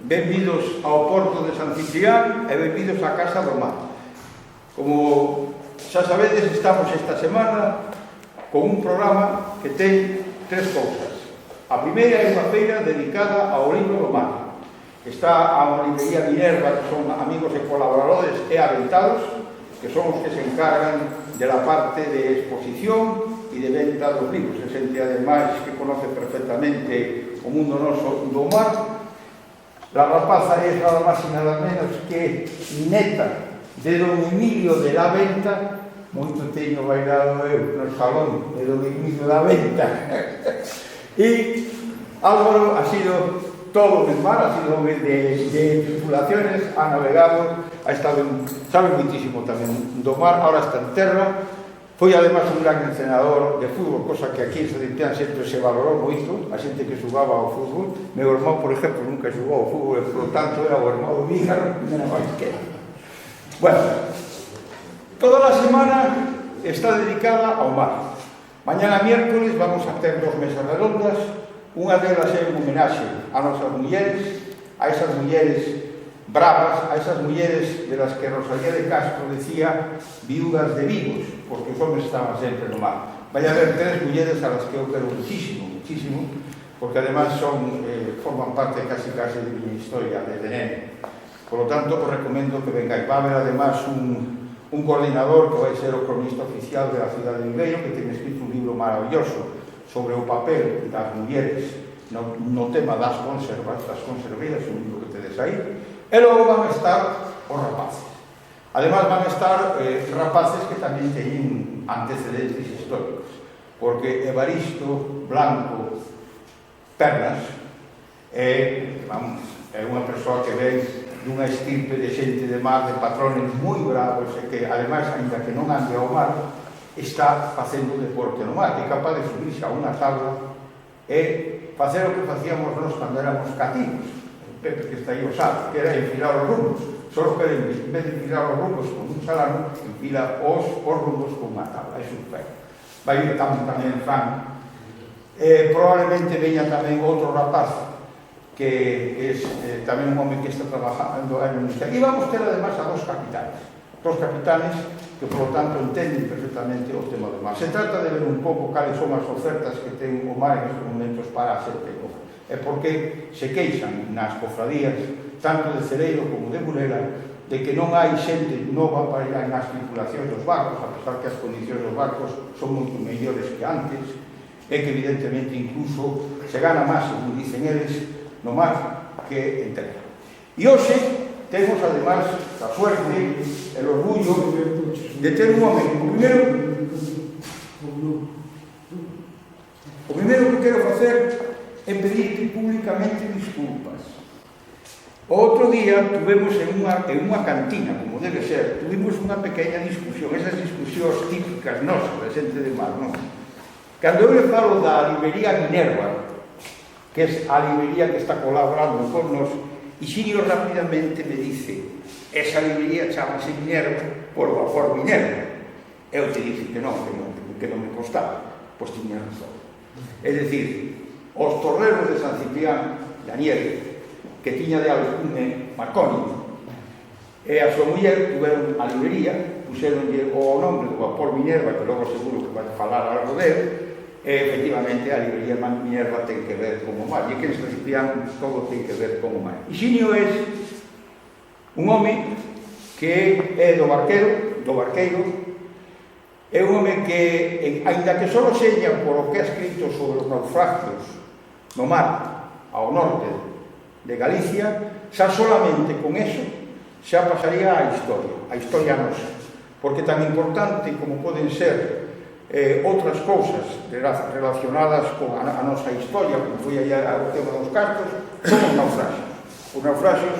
benvidos ao Porto de San Ciprián e benvidos á Casa do Mar. Como xa sabedes, estamos esta semana con un programa que ten tres cousas. A primeira é unha feira dedicada ao libro do mar. Está a librería Minerva, que son amigos e colaboradores e aventados, que son os que se encargan de la parte de exposición e de venta dos libros. É xente, ademais, que conoce perfectamente o mundo noso do mar. La rapaza é nada máis e nada menos que neta de don Emilio de la Venta. Moito teño bailado eu no salón de don Emilio de la Venta. E Álvaro ha sido todo o mar, ha sido de tripulaciones, ha navegado, ha estado, sabe muitísimo tamén do mar, ahora está en terra. Foi además un gran entrenador de fútbol, cosa que aquí en Ciprián sempre se valorou moito, a xente que xugaba ao fútbol. Meu irmão, por exemplo, nunca xugou ao fútbol, e por tanto era o irmão do Vígaro, era máis que. Bueno, toda a semana está dedicada ao mar. Mañana miércoles vamos a ter dos mesas redondas. Unha delas é un homenaxe a nosas mulleres, a esas mulleres bravas, a esas mulleres de las que Rosalía de Castro decía viudas de vivos, porque os homens estaban sempre no mar. Vai haber tres mulleres a las que eu quero muchísimo, muchísimo, porque además forman parte casi de miña historia desde neno. Por lo tanto, os recomendo que vengáis. Va a haber además un coordinador que vai ser o cronista oficial de la ciudad de Viveiro, que ten escrito un libro maravilloso sobre o papel das mulleres no tema das conserveiras, un libro que tedes aí. E logo van a estar os rapaces. Además van a estar rapaces que tamén teñen antecedentes históricos, porque Evaristo Blanco Pernas é unha persoa que ven dunha estirpe de xente de mar, de patrones moi bravos, e que, ademais, ainda que non ande ao mar, está facendo deporte no mar, que é capaz de subirse a unha tabla e facer o que facíamos nós cando éramos cativos. Pepe, que está aí o sabe, que era enfilar os rumbos. Só que, en vez de enfilar os rumbos con un salano, enfila os rumbos con unha tabla. É super. Vai ir tamén fan. Probablemente veña tamén outro rapaz, que é tamén un home que está trabajando en Ministra. E vamos ter, además, a dos capitanes que, por lo tanto, entenden perfectamente o tema do mar. Se trata de ver un pouco cales son as ofertas que ten o mar en estes momentos para a xente. É porque se queixan nas cofradías, tanto de Cereiro como de Burela, de que non hai xente nova para ir nas tripulacións dos barcos, a pesar que as condicións dos barcos son moito mellores que antes, e que evidentemente incluso se gana máis, como dicen eles, no mar que en terra. E hoxe temos además a suerte e o orgullo de ter un home. O primeiro que quero facer é pedirte públicamente disculpas. O outro día tuvemos en unha cantina, como debe ser, tuvimos unha pequena discusión, esas discusións típicas nosas, de xente de mar, non? Cando eu le falo da librería Minerva, que é a librería que está colaborando con nos, Ixinio rapidamente me dice: esa librería chamase Minerva por vapor Minerva. Eu te dixe que non me costaba, pois tiña razón. É dicir, os torreros de San Ciprián, Daniel, que tiña de alcume Marconi, e a súa muller tuveron a librería, puseronlle o nome do vapor Minerva, que logo seguro que vai falar algo dele, e efectivamente a librería Minerva ten que ver con o mar, e que en San Ciprián todo ten que ver con o mar. Ixinio é un home que é do barqueiro, é un home que, ainda que só seña por o que ha escrito sobre os naufragios no mar ao norte de Galicia, xa solamente con eso xa pasaría a historia nosa, porque tan importante como poden ser outras cousas relacionadas con a nosa historia, como foi o tema dos cascos, son os naufragios. Os naufragios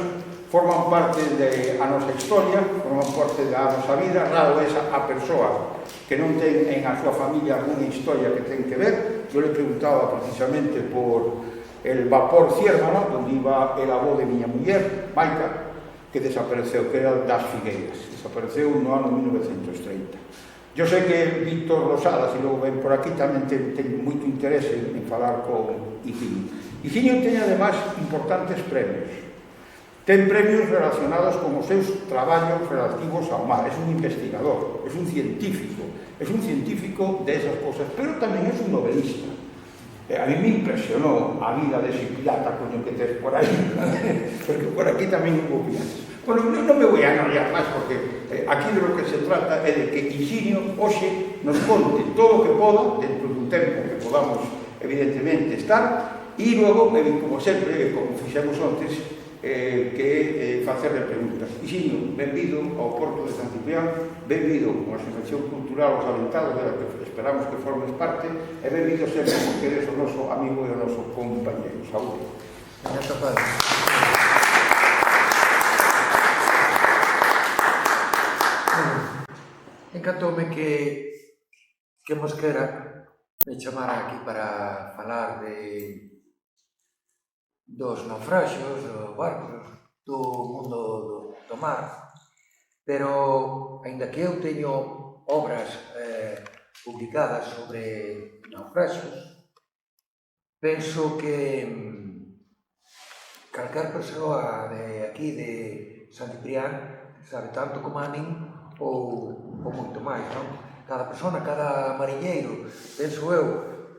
forman parte da nosa historia, forman parte da nosa vida. Raro é a persoa que non ten en a súa familia alguna historia que ten que ver. Eu le preguntaba precisamente por el vapor Ciervano, onde iba el avó de miña muller, Maica, que desapareceu, que era das Figueiras. Desapareceu no ano 1930. Eu sei que Víctor Rosadas, e logo ven por aquí, tamén ten moito interese en falar con Ixinio. Hiciño ten, además, importantes premios. Ten premios relacionados con os seus traballos relativos ao mar. É un investigador, é un científico de esas cosas, pero tamén é un novelista. A mí me impresionó a vida dese pirata, coño, que tes por aí, porque por aquí tamén hubo piratas. Bueno, non me voy a enrollar máis, porque aquí de lo que se trata é de que Higinio hoxe nos conte todo o que poda, dentro dun tempo que podamos, evidentemente, estar, e logo, como sempre, como fixemos antes, que facerle preguntas. Higinio, benvido ao Porto de San Ciprián, benvido con a Asociación Cultural Os Aventados, de la que esperamos que formes parte, e benvido sempre porque eres o noso amigo e o noso compañero. Saúde. Encantoume que Mosquera me chamara aquí para falar dos naufraxios, dos barcos, do mundo do mar, pero, aínda que eu teño obras publicadas sobre naufraxios, penso que calquer persoa de aquí, de San Ciprián, sabe tanto como a min, ou moito máis, non? Cada persona, cada mariñeiro, penso eu,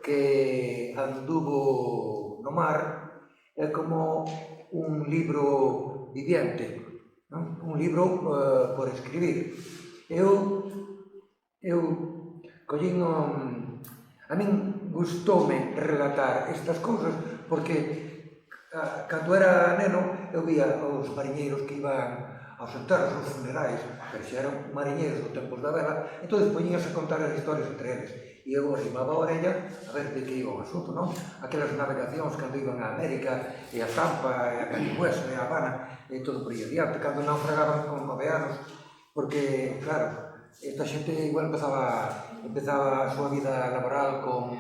que anduvo no mar, é como un libro viviente, non? Un libro por escribir. Eu collín a min gustoume relatar estas cousas porque cando era neno eu vía os mariñeiros que iban aos enterros, aos funerais, pero xa eran mariñeiros dos tempos da vela, entón poñíanse a contar as historias entre eles. E eu arrimaba a orella a ver de que iba o asunto, non? Aquelas navegacións cando iban a América, e a Tampa, e a Cañueso, e a Habana, e todo por aí adiante, cando naufragaban con 9 anos, porque, claro, esta xente igual empezaba a súa vida laboral con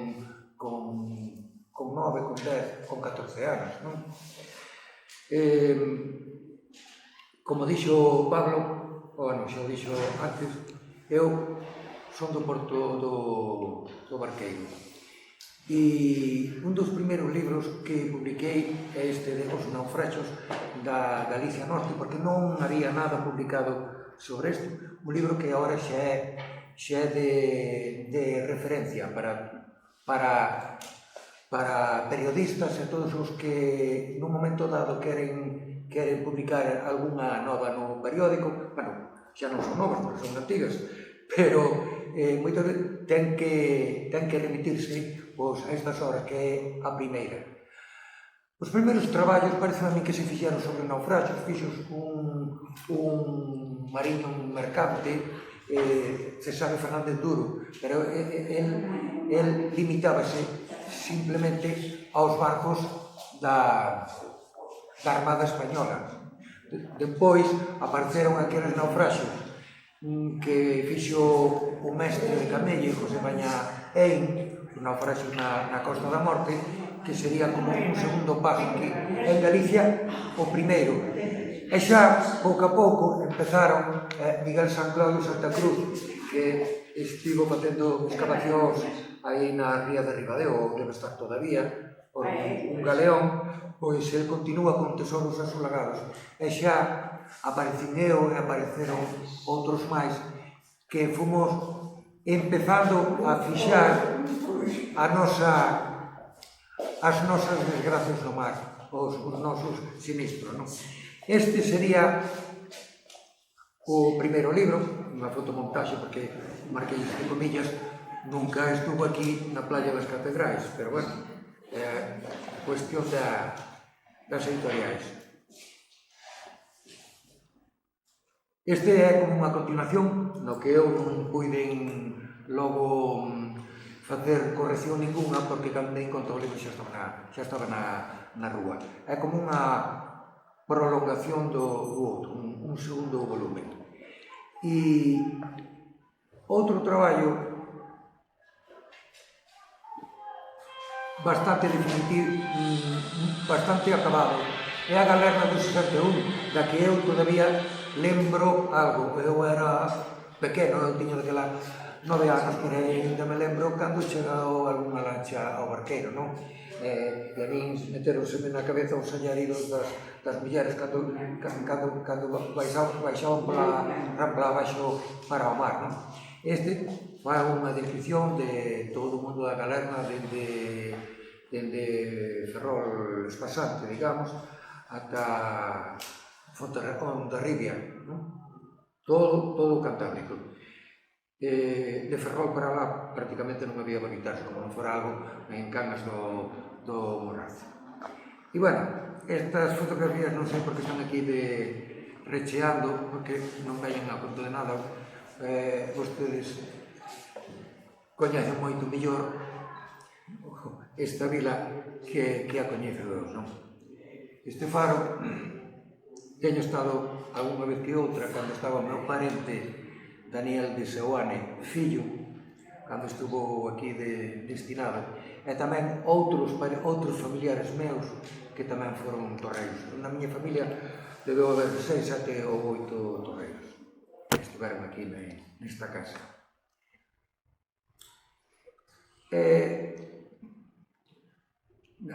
9, con 10, con 14 anos, non? Como dixo Pablo, bueno, xa o dixo antes, eu son do Porto do Barqueiro. E un dos primeiros libros que publiquei é este de Os naufraxos da Galicia Norte, porque non había nada publicado sobre isto. Un libro que agora xa é de referencia para periodistas e todos os que nun momento dado queren publicar algunha nova no periódico. Bueno, xa non son novas, porque son antigas, pero moitas veces ten que remitirse a estas horas, que é a primeira. Os primeiros traballos parece a mí que se fixeron sobre naufraxos, fixos un mariño mercante, César Fernández Duro, pero el limitábase simplemente aos barcos da Armada Española. Depois apareceron aqueles naufraxos que fixo o mestre de Camelle, José Mañá Ein, un naufraxio na Costa da Morte, que sería como un segundo paso, que en Galicia o primeiro. E xa, pouco a pouco, empezaron Miguel San Claudio Santa Cruz, que estivo batendo excavacións aí na ría de Ribadeo, ou debe estar todavía, por un galeón, pois ele continúa con tesoros asolagados. E xa aparecín eu e apareceron outros máis que fomos empezando a fixar as nosas desgracias no mar, os nosos sinistros, non? Este sería o primeiro libro, unha fotomontaxe, porque marquei entre comillas, nunca estuvo aquí na playa das Catedrais, pero bueno, é cuestión das editoriais. Este é como unha continuación no que eu non puiden logo facer corrección ninguna, porque cando me encontrou o libro xa estaba na rúa. É como unha prolongación do outro, un segundo volumen. E outro traballo bastante definitivo, bastante acabado, é a Galerna do 61, da que eu todavía lembro algo. Eu era pequeno, eu tiña daquela 9 anos, pero ainda me lembro cando chegou algunha lancha ao barqueiro, non? E a min meteroseme na cabeza os añadidos das mulleres cando baixaban pola rampla abaixo para o mar, non? Este fai unha descripción de todo o mundo da Galerna dende Ferrol Espasante, digamos, ata Fontarribia, non? Todo o Cantábrico. De Ferrol para lá prácticamente non había bonitas, como non fora algo en Cangas do Morrazo. E, bueno, estas fotografías non sei por que están aquí recheando, porque non vayan a conto de nada. Vostedes coñecen moito mellor esta vila que a coñecedos, non? Este faro teño estado algunha vez que outra cando estaba o meu parente Daniel de Seoane, fillo, cando estuvo aquí destinado, e tamén outros familiares meus que tamén foron torreiros. Na miña familia debeu haber 6, 7 ou 8 torreiros que estiveron aquí nesta casa.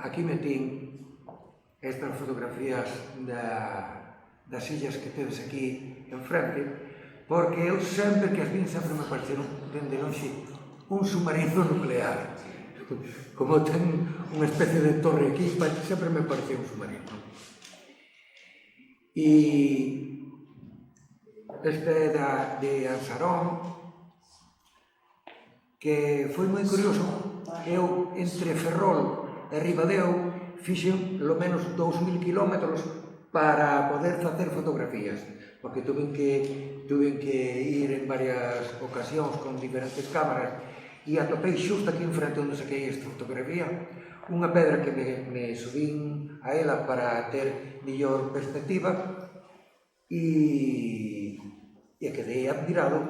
Aquí metín estas fotografías das illas que tedes aquí enfrente, porque eu sempre que as vin sempre me pareceron dende lonxe un submarino nuclear. Como ten unha especie de torre aquí, sempre me pareceu un submarino. E este é de Ansarón, que foi moi curioso. Eu, entre Ferrol e Ribadeo, fixen lo menos 2000 kilómetros para poder facer fotografías, porque tuve que ir en varias ocasións con diferentes cámaras e atopei xusto aquí enfrente onde saquei esta fotografía unha pedra que me subín a ela para ter mellor perspectiva e quedei admirado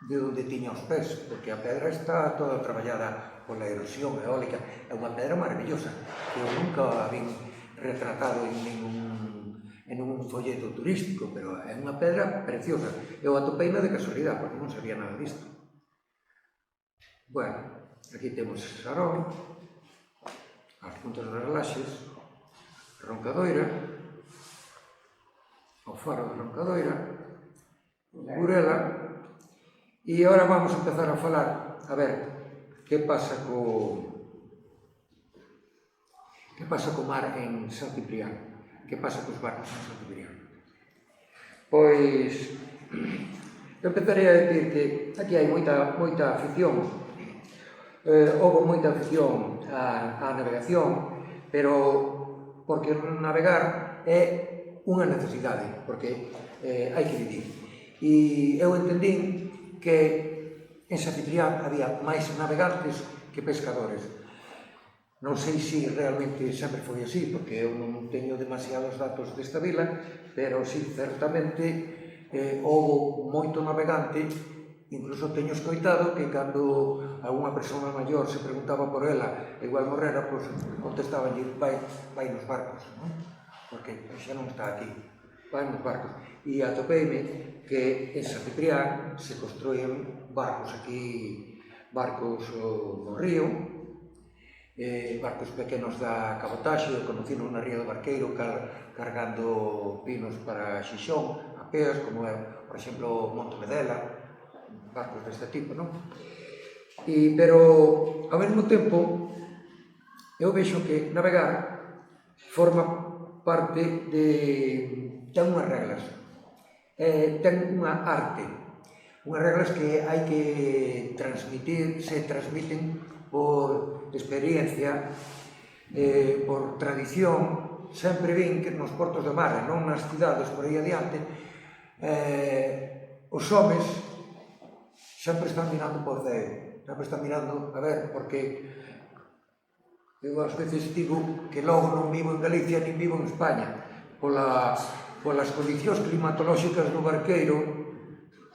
de onde tiña os pés, porque a pedra está toda traballada pola erosión eólica. É unha pedra maravillosa que eu nunca a vin retratado en un folleto turístico, pero é unha pedra preciosa. Eu atopeina de casualidade, porque non sabía nada disto. Bueno, aquí temos Sarón, as puntas das Laxes, Roncadoira, o faro de Roncadoira, Burela, e agora vamos a empezar a falar, a ver, que pasa co mar en San Ciprián, que pasa cos barcos en San Ciprián. Pois, eu empezarei a decir que aquí hai moita afición, houve moita afición á navegación, pero porque navegar é unha necesidade, porque hai que vivir. E eu entendín que en San Ciprián había máis navegantes que pescadores. Non sei se realmente sempre foi así, porque eu non teño demasiados datos desta vila, pero sí, certamente houve moito navegante. Incluso teño escoitado que cando alguna persona maior se preguntaba por ela, igual morrera, pois contestaban, vai nos barcos, non? Porque xa non está aquí, vai nos barcos. E atopeime que en San Ciprián se construían barcos aquí, barcos no río, barcos pequenos da cabotaxe, conocidos na ría do Barqueiro, cargando pinos para Xixón, a peas, como é, por exemplo, Monte Medela, barcos deste tipo, non? Pero, ao mesmo tempo, eu vexo que navegar forma parte ten unhas reglas, ten unha arte, unhas reglas que hai que transmitir, se transmiten por experiencia, por tradición. Sempre vin que nos portos de mar, non nas cidades por aí adiante, os homes sempre están mirando por ceo, sempre están mirando, a ver, porque eu ás veces digo que logo non vivo en Galicia nin vivo en España, polas condicións climatolóxicas do Barqueiro,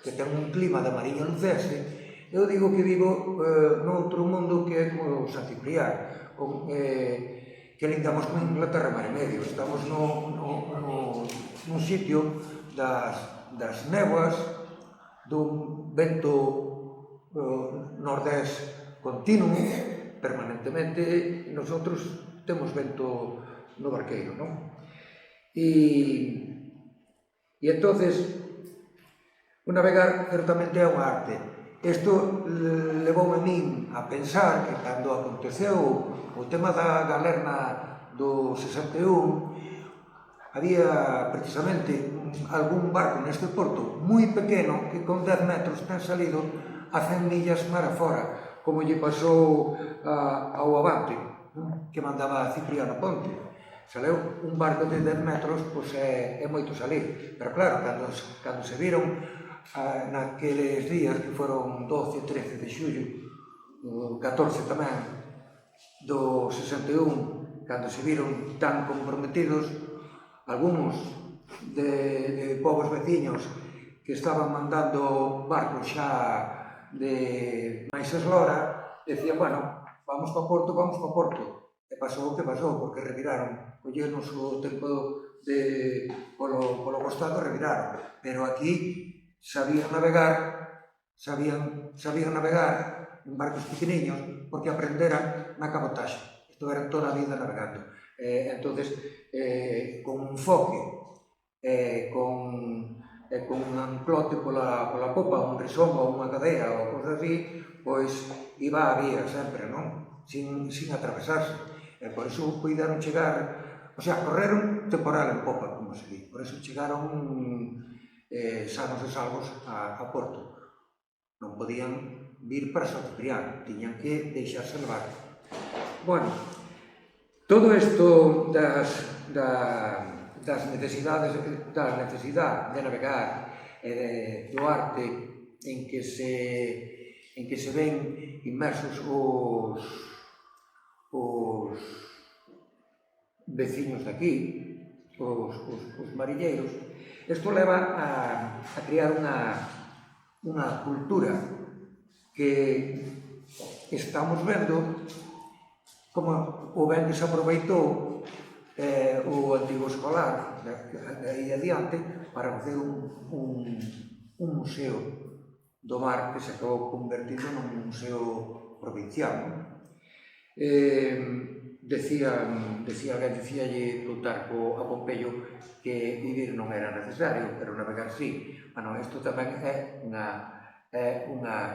que ten un clima da Mariña Lucese, eu digo que vivo noutro mundo que é como San Ciprián, que lindamos con Inglaterra mar e medio. Estamos nun sitio das néboas, dun vento nordés continuo, permanentemente nosotros temos vento no barqueiro, non? E entonces o navegar certamente é unha arte. Isto levoume a min a pensar que cando aconteceu o tema da galerna do 61 había precisamente algún barco neste porto moi pequeno que con 10 metros ten salido a 100 millas mar afora, como lle pasou ao Avante, que mandaba a Cipriano Ponte. Saleu un barco de 10 metros, pois é moito salir. Pero claro, cando se viron naqueles días que foron 12 e 13 de xullo, 14 tamén, do 61, cando se viron tan comprometidos, algúns de povos veciños que estaban mandando barcos xa de máis eslora, decían, bueno, vamos pa Porto. E pasou o que pasou, porque reviraron, colleron o tempo polo costado e reviraron. Pero aquí sabían navegar en barcos pequeniños, porque aprenderan na cabotaxe. Isto era toda a vida navegando. Entonces, con un foque, con un anclote pola popa, un risombo, unha cadea ou cosas así, pois iba a vía sempre, non? Sin atravesarse. E por iso puideron chegar, o sea, correron temporal en popa, como se di. Por iso chegaron sanos e salvos a Porto. Non podían vir para San Cipriano, tiñan que deixarse levar. Bueno, todo isto da necesidade de navegar e do arte en que se ven inmersos os veciños daqui, os marilleiros, isto leva a crear unha cultura que estamos vendo como o ben que se aproveitou o antigo escolar de aí adiante para facer un museo do mar que se acabou convertindo nun museo provincial. Dicíalle Plutarco a Pompeyo que vivir non era necesario, pero navegar sí. Bueno, isto tamén é unha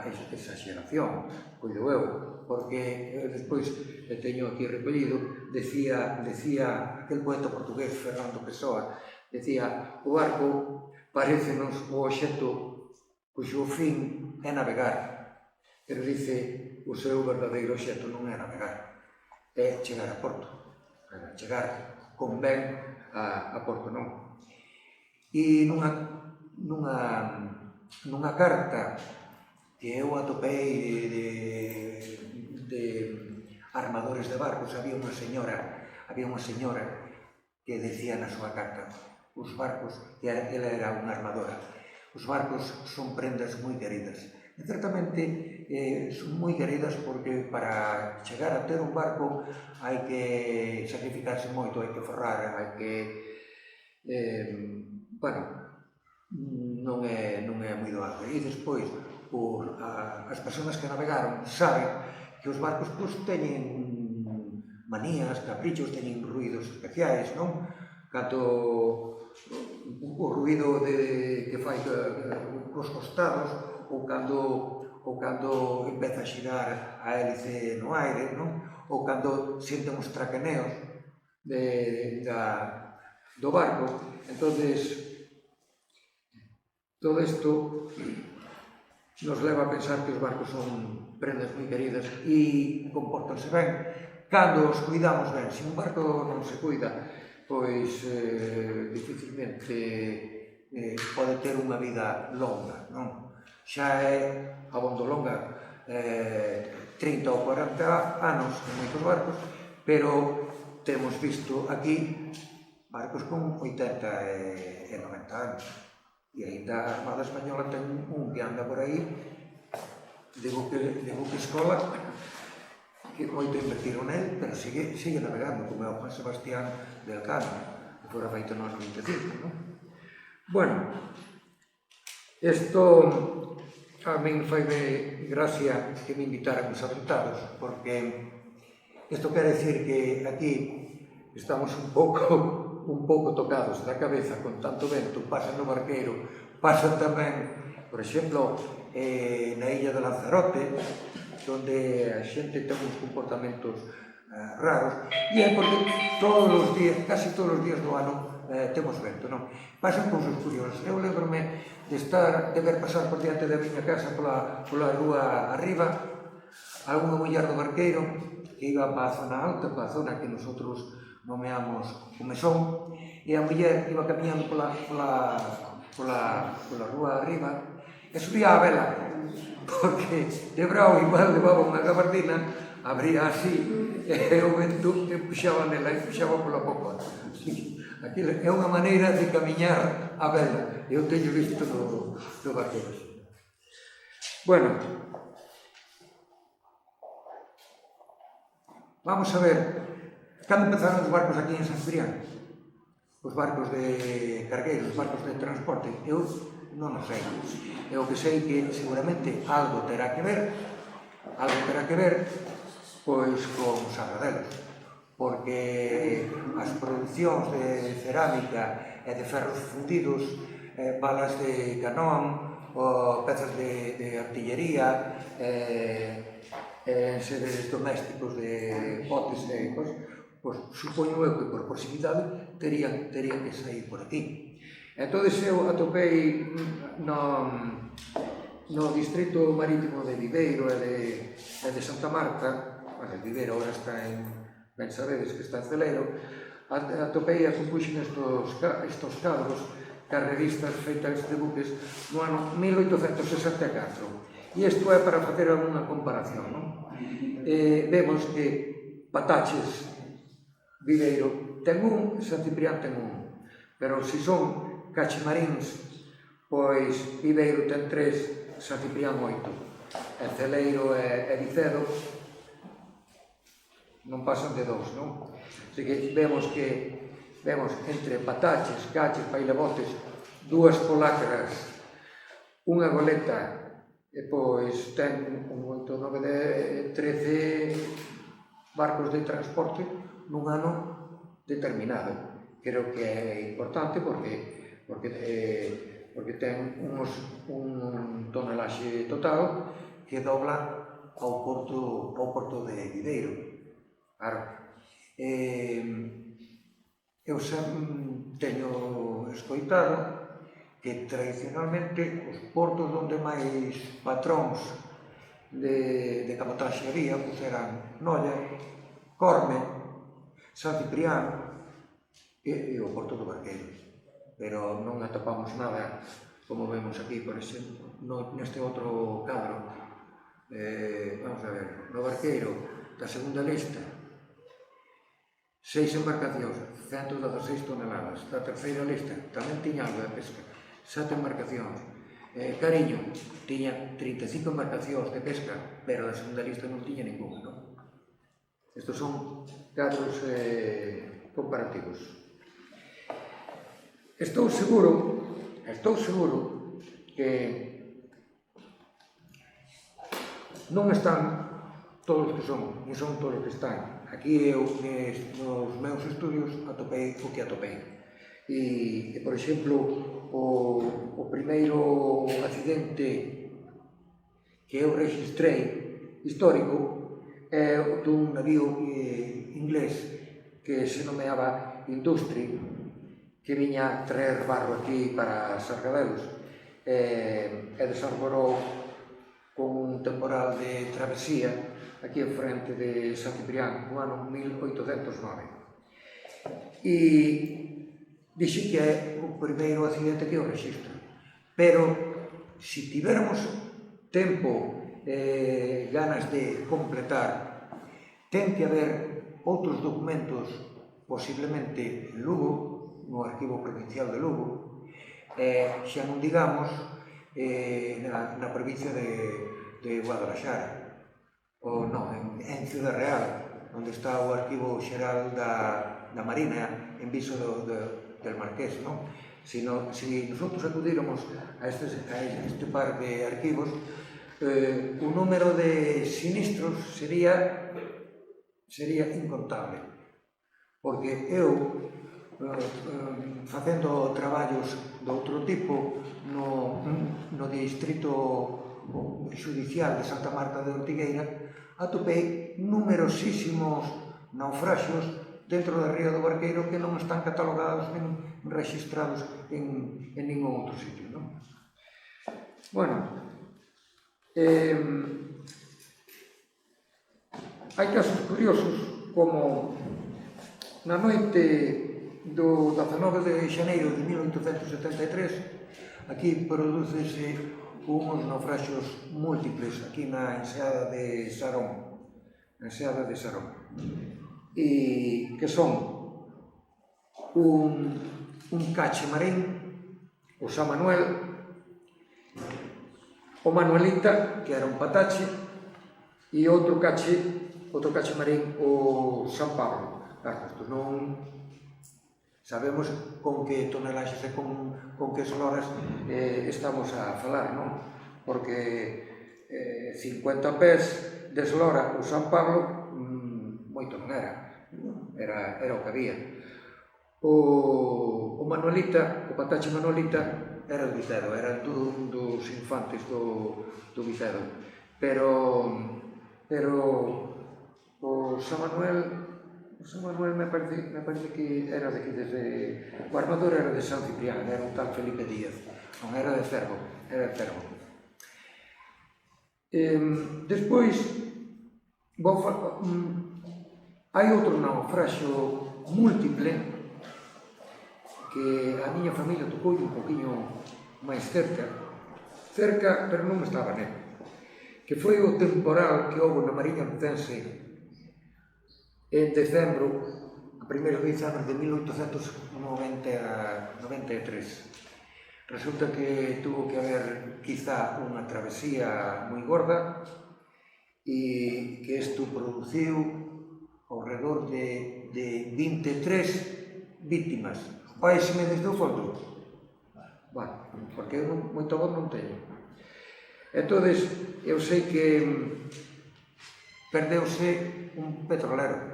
exageración, coido eu, porque despois teño aquí recollido, decía aquel poeta portugués Fernando Pessoa, decía, o barco parécenos o obxecto cuxo fin é navegar, pero dice, o seu verdadeiro obxecto non é navegar, é chegar a Porto, chegar con ben a Porto, non? E nunha carta que eu atopei de armadores de barcos, había unha señora que decía na súa carta, os barcos, que ela era unha armadora, os barcos son prendas moi queridas. E certamente son moi queridas porque para chegar a ter un barco hai que sacrificarse moito, hai que forrar, hai que... non é moi doado. E despois, as persoas que navegaron saben que os barcos teñen manías, caprichos, teñen ruídos especiais, non? Cando o ruído que fai cos costados ou cando empeza a xirar a hélice no aire, non? Ou cando sinten os traqueneos do barco. Entonces, todo isto nos leva a pensar que os barcos son prendas moi queridas e comportanse ben cando os cuidamos ben. Se un barco non se cuida, pois dificilmente pode ter unha vida longa, non? Xa é abondo longa 30 ou 40 anos en moitos barcos, pero temos visto aquí barcos con 80 e 90 anos. E ainda a Armada Española ten un que anda por aí de buque escola, que moito invertiron nel, pero sigue navegando, como é o Juan Sebastián del Cano, que fora feito no ano 25, non? Bueno, isto a min faime gracia que me invitaran os aventados, porque Isto quere dicir que aquí estamos un pouco tocados da cabeza con tanto vento, pasa no Barqueiro, pasa tamén, por exemplo, na illa de Lanzarote, onde a xente ten uns comportamentos raros, e é porque todos os días, casi todos os días do ano, temos vento, non? Pasan cousas curiosas. Eu lembro-me de ver pasar por diante da miña casa pola rúa arriba algunha muller do Barqueiro que iba para a zona alta, para a zona que nosotros nomeamos o Mesón, e a muller iba camiñando pola rúa arriba e subía a vela, porque de brao igual levaba unha gabardina, abría así, e o vento empuxaba nela e empuxaba pola popa. Aquilo é unha maneira de camiñar a vela. Eu teño visto no Barqueiro. Bueno, vamos a ver, cando empezaron os barcos aquí en San Ciprián? Os barcos de cargueiros, os barcos de transporte, eu non o sei. Eu que sei que seguramente algo terá que ver, pois con Sargadelos, porque as producións de cerámica e de ferros fundidos, balas de canón, pezas de artillería, seres domésticos de botes e cosas, pois supoño eu que por proximidade terían que sair por aquí. Entón eu atopei no distrito marítimo de Viveiro e de Santa Marta. Viveiro agora está ben sabedes que está en Celeiro, atopei e compuxen estos cadros carreristas feitas de buques no ano 1864. E isto é para facer alguna comparación, non? Vemos que Pataches, Viveiro ten un, San Ciprián ten un, pero se son cachimaríns, pois Viveiro ten 3, San Ciprián 8, e Celeiro e Vicedo non pasan de 2, non? Así que vemos entre Pataches, Caches, Pailebotes, 2 polacras, unha goleta, e pois ten un 8, 9, 13 barcos de transporte nun ano determinado. Creo que é importante porque ten un tonelaxe total que dobla ao porto de Viveiro. Claro, eu teño escoitado que tradicionalmente os portos onde máis patróns de cabotaxe había eran Noia, Corme, San Ciprián e o porto do Barqueiro, pero non atopamos nada como vemos aquí, por exemplo, neste outro cadro. Vamos a ver, no Barqueiro da segunda lista 6 embarcacións, 116 toneladas. Da terceira lista tamén tiña algo de pesca, 7 embarcacións. Cariño tiña 35 embarcacións de pesca, pero da segunda lista non tiña ninguna, non? Estos son cadros comparativos. Estou seguro que non están todos os que son, non son todos os que están. Aquí eu, nos meus estudios, atopei o que atopei. E por exemplo, o primeiro accidente que eu registrei histórico é dun navío inglés que se nomeaba Industry, que viña a traer barro aquí para Sargadelos e desarborou con un temporal de travesía aquí en frente de San Ciprián, no ano 1809. E dixe que é o primeiro accidente que eu registro. Pero, se tiveramos tempo e ganas de completar, ten que haber outros documentos, posiblemente en Lugo, no Arquivo Provincial de Lugo, xa non digamos na provincia de Guadalajara, ou non, en Ciudad Real, onde está o Arquivo Xeral da Marina, en Viso del Marqués, non? Se nosotros acudíramos a este par de arquivos, o número de sinistros sería sería incontable, porque eu, facendo traballos de outro tipo no distrito judicial de Santa Marta de Ortigueira, atopei numerosísimos naufraxios dentro da ría do Barqueiro que non están catalogados nin registrados en ningún outro sitio, non? Bueno, hai casos curiosos como na noite do 19 de xaneiro de 1873 aquí prodúcese uns naufraxios múltiples aquí na enseada de Sarón, e que son un cache marín, o San Manuel, o Manuelita, que era un patache, e outro cache marín, o San Pablo. Claro, isto non sabemos con que tonelaxes e con que esloras estamos a falar, non? Porque 50 pés de eslora o San Pablo moito non era o que había. O Manuelita, o patache Manuelita, era do Vicedo, era un dos infantes do Vicedo, pero o San Manuel me parece que era de aquí desde... O armador era de San Ciprián, era un tal Felipe Díaz, non era de Cervo, era de Cervo. Despois, hai outro naufraxio múltiple que a miña familia tocou un poquinho máis cerca, pero non estaba nele, que foi o temporal que houve na Mariña Lucense en decembro, a 1 de diciembre de 1893. Resulta que tuvo que haber quizá unha travesía moi gorda e que isto produciu ao redor de 23 víctimas. Óeseme desde o fondo? Bueno, porque eu moito voz non teño. Entón, eu sei que perdeuse un petrolero.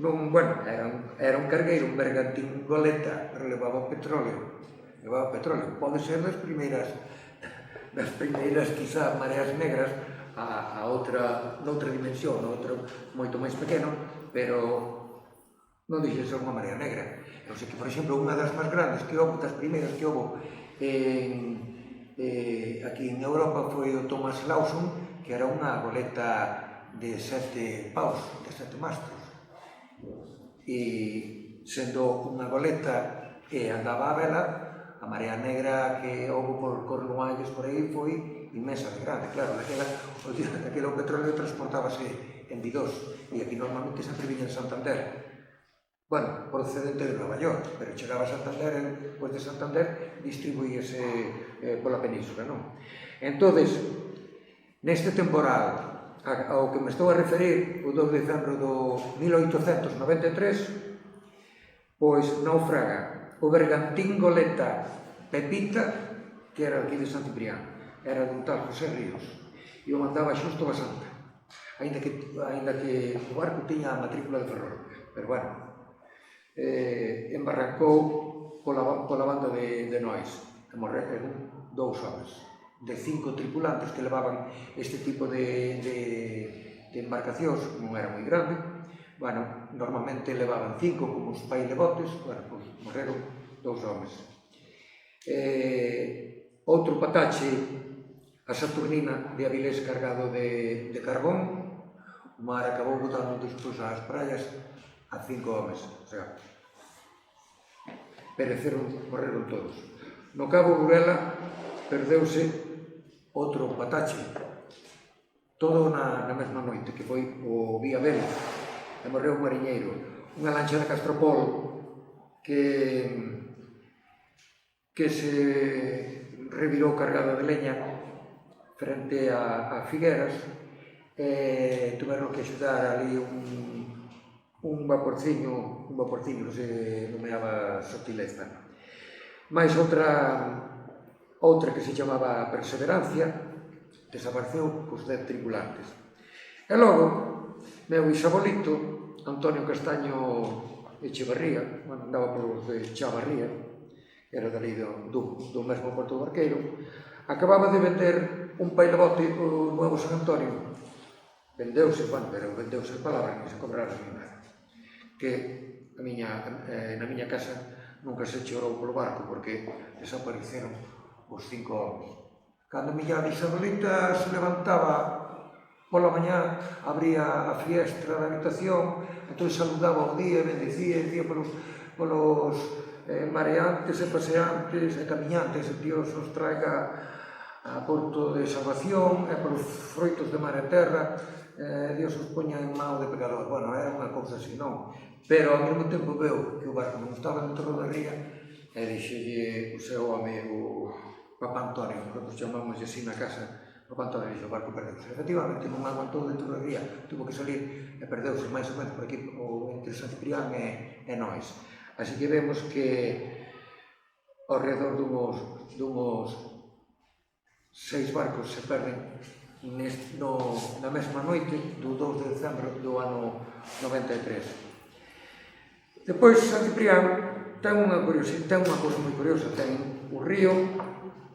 Bueno, era un cargueiro, un bergantín goleta, pero levaba petróleo. Pode ser das primeiras quizá mareas negras noutra dimensión, noutro moito máis pequeno, pero non dixe ser unha marea negra. Eu sei que, por exemplo, unha das máis grandes que houve, das primeiras que houve aquí en Europa foi o Thomas Lawson, que era unha goleta de 7 paus, de 7 mastros. E sendo unha goleta que andaba a vela, a marea negra que houve por Cornualles por aí foi inmensa de grande. Claro, daquela o petróleo transportábase en bidós e aquí normalmente sempre viña en Santander. Bueno, procedente de Nova York, pero chegaba a Santander e despois de Santander distribuíase pola península, non? Entón, neste temporal ao que me estou a referir, o 2 de decembro do 1893, pois naufraga o bergantín goleta Pepita, que era aquí de San Ciprián, era dun tal José Ríos, e o mandaba xusto a Santa, aínda que o barco tiña a matrícula de Ferrol, pero bueno, embarrancou pola banda de Nois, e morreron 2 homes de 5 tripulantes que levaban este tipo de embarcacións, non era moi grande. Bueno, normalmente levaban 5 como os pailevotes, bueno, pois morreron 2 homes. Outro patache, a Saturnina de Avilés cargado de carbón, o mar acabou botando despois ás praias a 5 homes, o sea, morreron todos. No Cabo Burela perdeuse outro patache, todo na mesma noite, que foi o Vía Vélez, e morreu un mariñeiro. Unha lancha de Castropol que se revirou cargada de leña frente a Figueras, e tuveron que axudar ali un vaporciño que se nomeaba Sotileza. Mais outra que se chamaba Perseverancia, desapareceu cos 10 tripulantes. E logo, Meu bisabolito, Antonio Castaño Echevarría, andaba polos de Chavarría, que era dali do mesmo Porto Barqueiro, acababa de vender un pailabote o Nuevo San Antonio. Vendeuse, pero vendeuse a palabra, que se cobrara nin nada. Que na miña casa nunca se chorou polo barco, porque desapareceron os 5 homens. Cando a miña bisabolita se levantaba pola mañá, abría a fiestra da habitación, entón saludaba o día, bendecía, dicía polos mareantes e paseantes e camiñantes, e Dios os traiga a porto de salvación, e polos froitos de mar e terra, Dios os poña en mão de pecador. Bueno, era unha cousa así, non? Pero ao mesmo tempo veu que o barco non estaba dentro da ría, e dixelle o seu home, o Papá Antonio, que nos chamamos así na casa, Papá Antonio dixo, o barco perdeuse. Efectivamente, non aguantou dentro da ría, tuvo que salir e perdeuse máis ou menos por aquí, entre San Ciprián e Nois. Así que vemos que ao redor dunhos 6 barcos se perden na mesma noite do 2 de decembro do ano 93. Depois, San Ciprián ten unha cousa moi curiosa, ten o río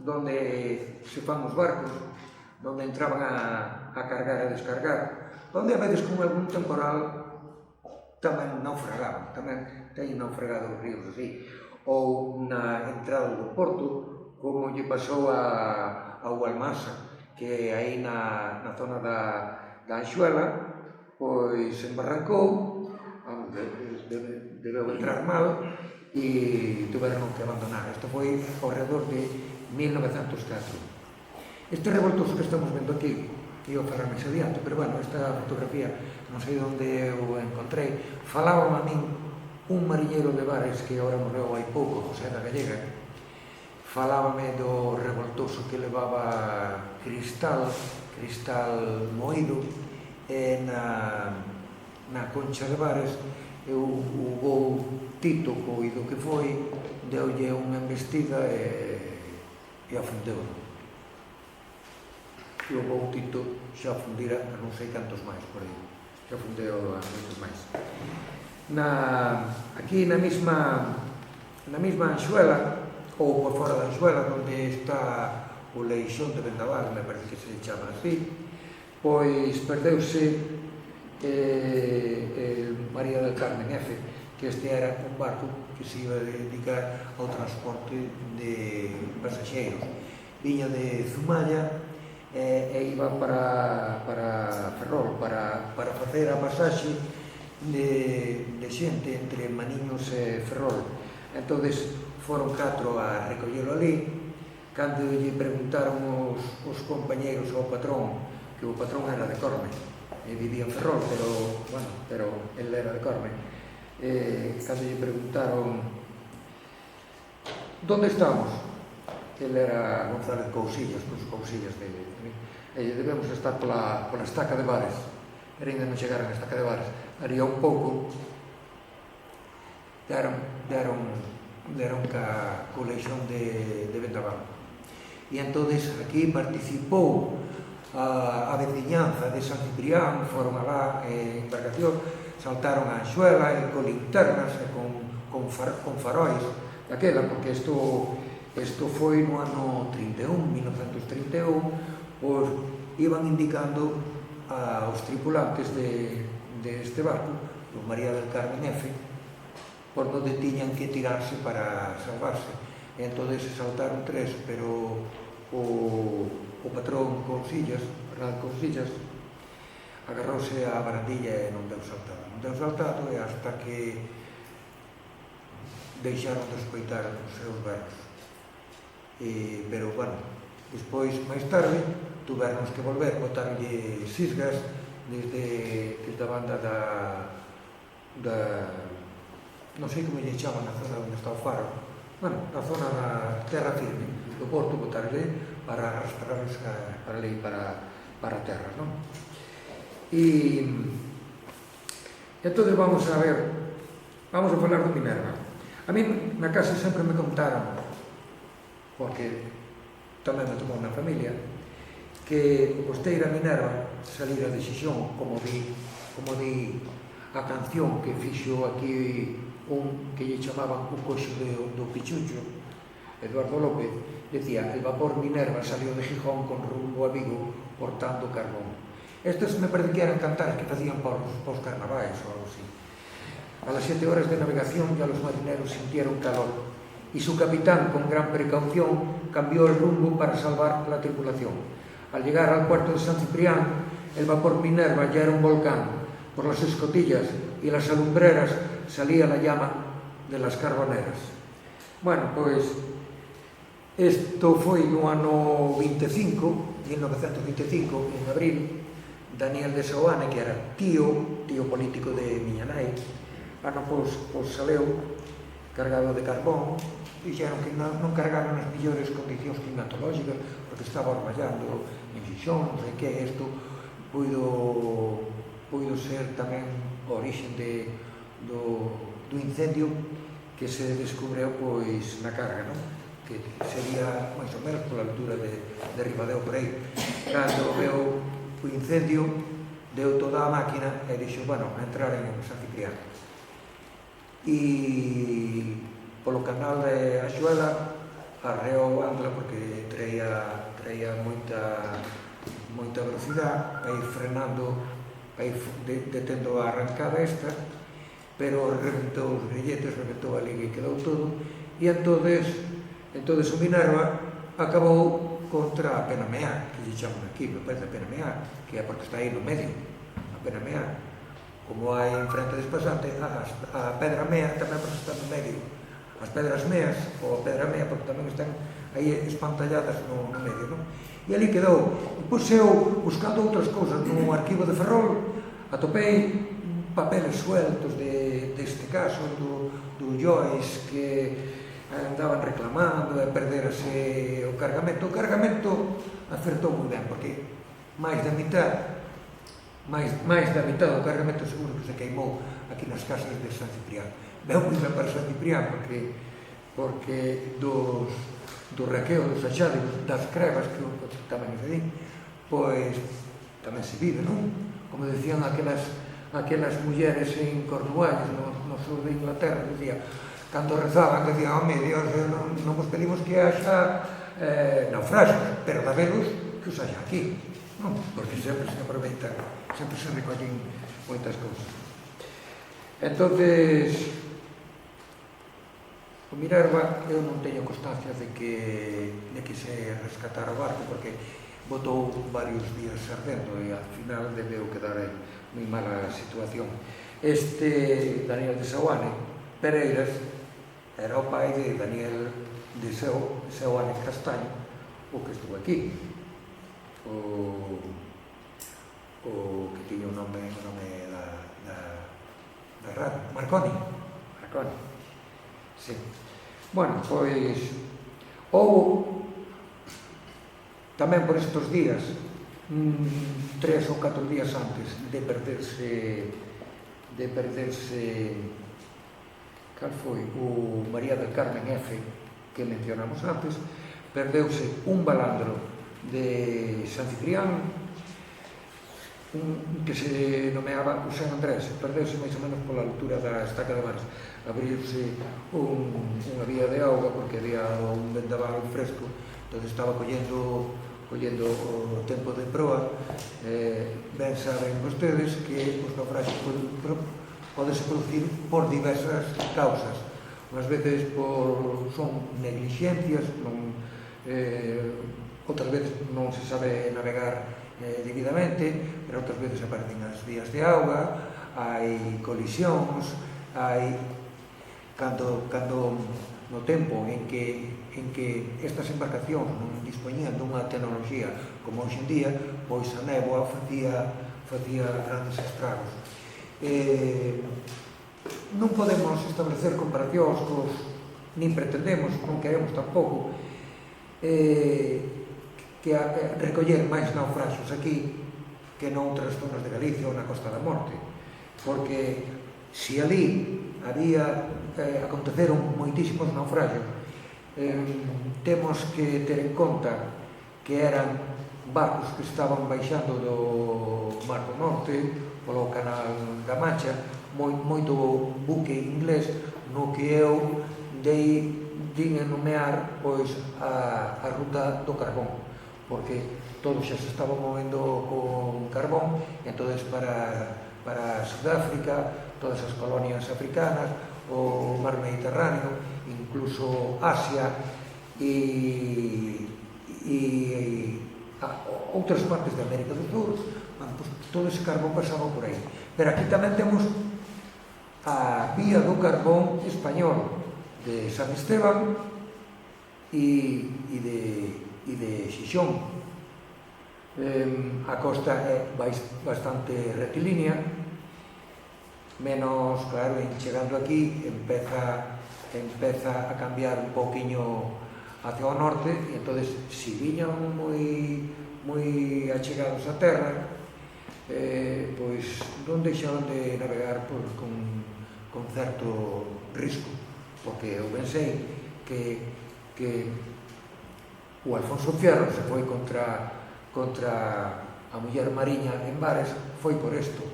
donde se fan os barcos, donde entraban a cargar e descargar, donde a veces con algún temporal tamén naufragaban, tamén teñen naufragado os ríos así, ou na entrada do porto, como lle pasou a Almasa, que aí na zona da Anxuela, pois embarrancou, debeu entrar mal, e tuveron que abandonar. Isto foi ao redor de 1904. Este revoltoso que estamos vendo aquí, que eu falar máis adiante, pero bueno, esta fotografía non sei onde eu encontrei, falaba a min un mariñeiro de Bares que agora morreu hai pouco, José da Gallega, falábame do revoltoso que levaba cristal moído, e na concha de Bares o vou Tito, coido que foi, deulle unha embestida e afundeu. E o vou Tito xa fundira a non sei cantos máis por aí, xa fundeu a moitos máis. Aquí na mesma Anxuela, ou por fora da Anxuela, onde está o Leixón de Vendaval, me parece que se chama así, pois perdeuse María del Carmen F, que este era un barco que se iba a dedicar ao transporte de pasaxeiros. Viña de Zumalla e iba para Ferrol, para facer a pasaxe de xente entre Maniños e Ferrol. Entón, foron 4 a recollelo ali. Cando lle preguntaron os compañeiros ao patrón, que o patrón era de Corme, e vivía en Ferrol, pero ele era de Corme, cando lle preguntaron ¿dónde estamos? Ele era González Cousillas, cos Cousillas debemos estar pola estaca de Bares, pero ainda non chegaron a estaca de Bares. Haría un pouco deron co Leixón de Vendaval. E entón aquí participou a veciñanza de San Ciprián, foron alá en embarcación, saltaron a Anxuela e con linternas e con faróis daquela, porque isto foi no ano 1931, pois iban indicando aos tripulantes deste barco, o María del Carmen F, por onde tiñan que tirarse para salvarse. E entón se saltaron 3, pero o patrón Cousillas, Bernal Cousillas, agarrouse á barandilla e non deu saltado. Non deu saltado e hasta que deixaron de escoitar os seus berros. Pero, bueno, despois, máis tarde, tuvernos que volver, botarlle sisgas desde a banda da non sei como lle chaman na zona onde está o faro, bueno, na zona da terra firme do porto, botarlle para arrastrarlos para ali, para a terra, non? E entón vamos a falar do Minerva. A mí na casa sempre me contaron, porque tamén me tomou na familia, que o costeira Minerva salira de Xixón, como vi como di a canción que fixo aquí un que lle chamaban o coxo do Pichucho, Eduardo López, decía: el vapor Minerva salió de Gijón con rumbo a Vigo portando carbón. Estes me parece que eran cantares que facían para os carnavais ou algo así. A las 7 horas de navegación ya los marineros sintieron calor y su capitán, con gran precaución, cambió el rumbo para salvar la tripulación. Al llegar al puerto de San Ciprián, el vapor Minerva ya era un volcán. Por las escotillas y las alumbreras salía la llama de las carboneras. Bueno, pois, isto foi no ano 25, 1925, en abril. Daniel de Seoane, que era tío político de miña nai, pois saleu cargado de carbón. Dixeron que non cargaron nas mellores condicións climatológicas porque estaba ormallando en Xixón, non sei que. Isto puido ser tamén o orixen do incendio que se descubreu pois na carga, non? Que sería máis ou menos pola altura de Ribadeo por aí. Cando veu o incendio, deu toda a máquina e dixo, bueno, a entrar en San Ciprián. E polo canal de Axuela arreou Angla porque traía moita velocidade, vai frenando, vai detendo a arrancada esta, pero reventou os grilletes, reventou a liga e quedou todo, e entonces o Minerva acabou contra a Penameá, que lle chaman aquí, me parece a Penameá, que é porque está aí no medio, a Penameá. Como hai en frente despasante, a Pedra Mea tamén porque está no medio. As Pedras Meas, ou a Pedra Mea, porque tamén están aí espantalladas no medio, non? E ali quedou. Depois eu, buscando outras cousas no arquivo de Ferrol, atopei papeles sueltos deste caso do Joyce, que andaban reclamando e perderase o cargamento. O cargamento acertou moi ben, porque máis da mitad do cargamento seguro que se queimou aquí nas casas de San Ciprián. Veu moi ben para San Ciprián porque do raqueo, dos achados, das crevas, que tamén se di, pois tamén se vive, non? Como decían aquelas mulleres en Cornualles, no sur de Inglaterra, decía, cando rezaban, decían, home, Dios, non vos pedimos que haxa naufragios, pero dabelos que os haxa aquí, non? Porque sempre se aproveitan, sempre se recollen moitas cousas. Entonces, o Minerva, eu non teño constancia de que se rescatara o barco, porque botou varios días ardendo e ao final debeu quedar en moi mala situación. Este Daniel de Seoane Pereiras era o pai de Daniel de Seoane Castaño, o que estuvo aquí, o que tiña o nome da radio, Marconi. Sí. Bueno, pois houve tamén por estes días 3 ou 4 días antes de perderse cal foi o María del Carmen F que mencionamos antes, perdeuse un balandro de San Ciprián que se nomeaba o San Andrés, perdeuse máis ou menos pola altura da estaca de Mares. Abriuse unha vía de auga porque había un vendaval fresco, entón estaba collendo o tempo de proa. Ben saben vostedes que os naufragios podese producir por diversas causas. Unhas veces son negligencias, outras veces non se sabe navegar debidamente, pero outras veces aparecen as vías de auga, hai colisións, hai cando no tempo en que estas embarcacións non dispoñían dunha tecnoloxía como hoxe en día, pois a néboa facía grandes estragos. Non podemos establecer comparacións nin pretendemos, non queremos tampouco que recoller máis naufragios aquí que noutras zonas de Galicia ou na Costa da Morte, porque se ali aconteceron moitísimos naufragios, temos que ter en conta que eran barcos que estaban baixando do Mar do Norte polo Canal da Mancha, moito buque inglés no que eu din a nomear pois a ruta do carbón, porque todo xa se estaba movendo con carbón, e entonces para Sudáfrica, todas as colonias africanas, o mar Mediterráneo, incluso Asia e outras partes de América do Sur, pues, todo ese carbón pasaba por aí. Pero aquí tamén temos a vía do carbón español de San Esteban e de Xixón. A costa é bastante rectilínea, menos, claro, chegando aquí empeza a cambiar un pouquiño hacia o norte, e entonces si viñan moi achegados a terra, pois non deixaban de navegar con certo risco, porque eu pensei que o Alfonso Fierro se foi contra a muller mariña en Bares, foi por isto.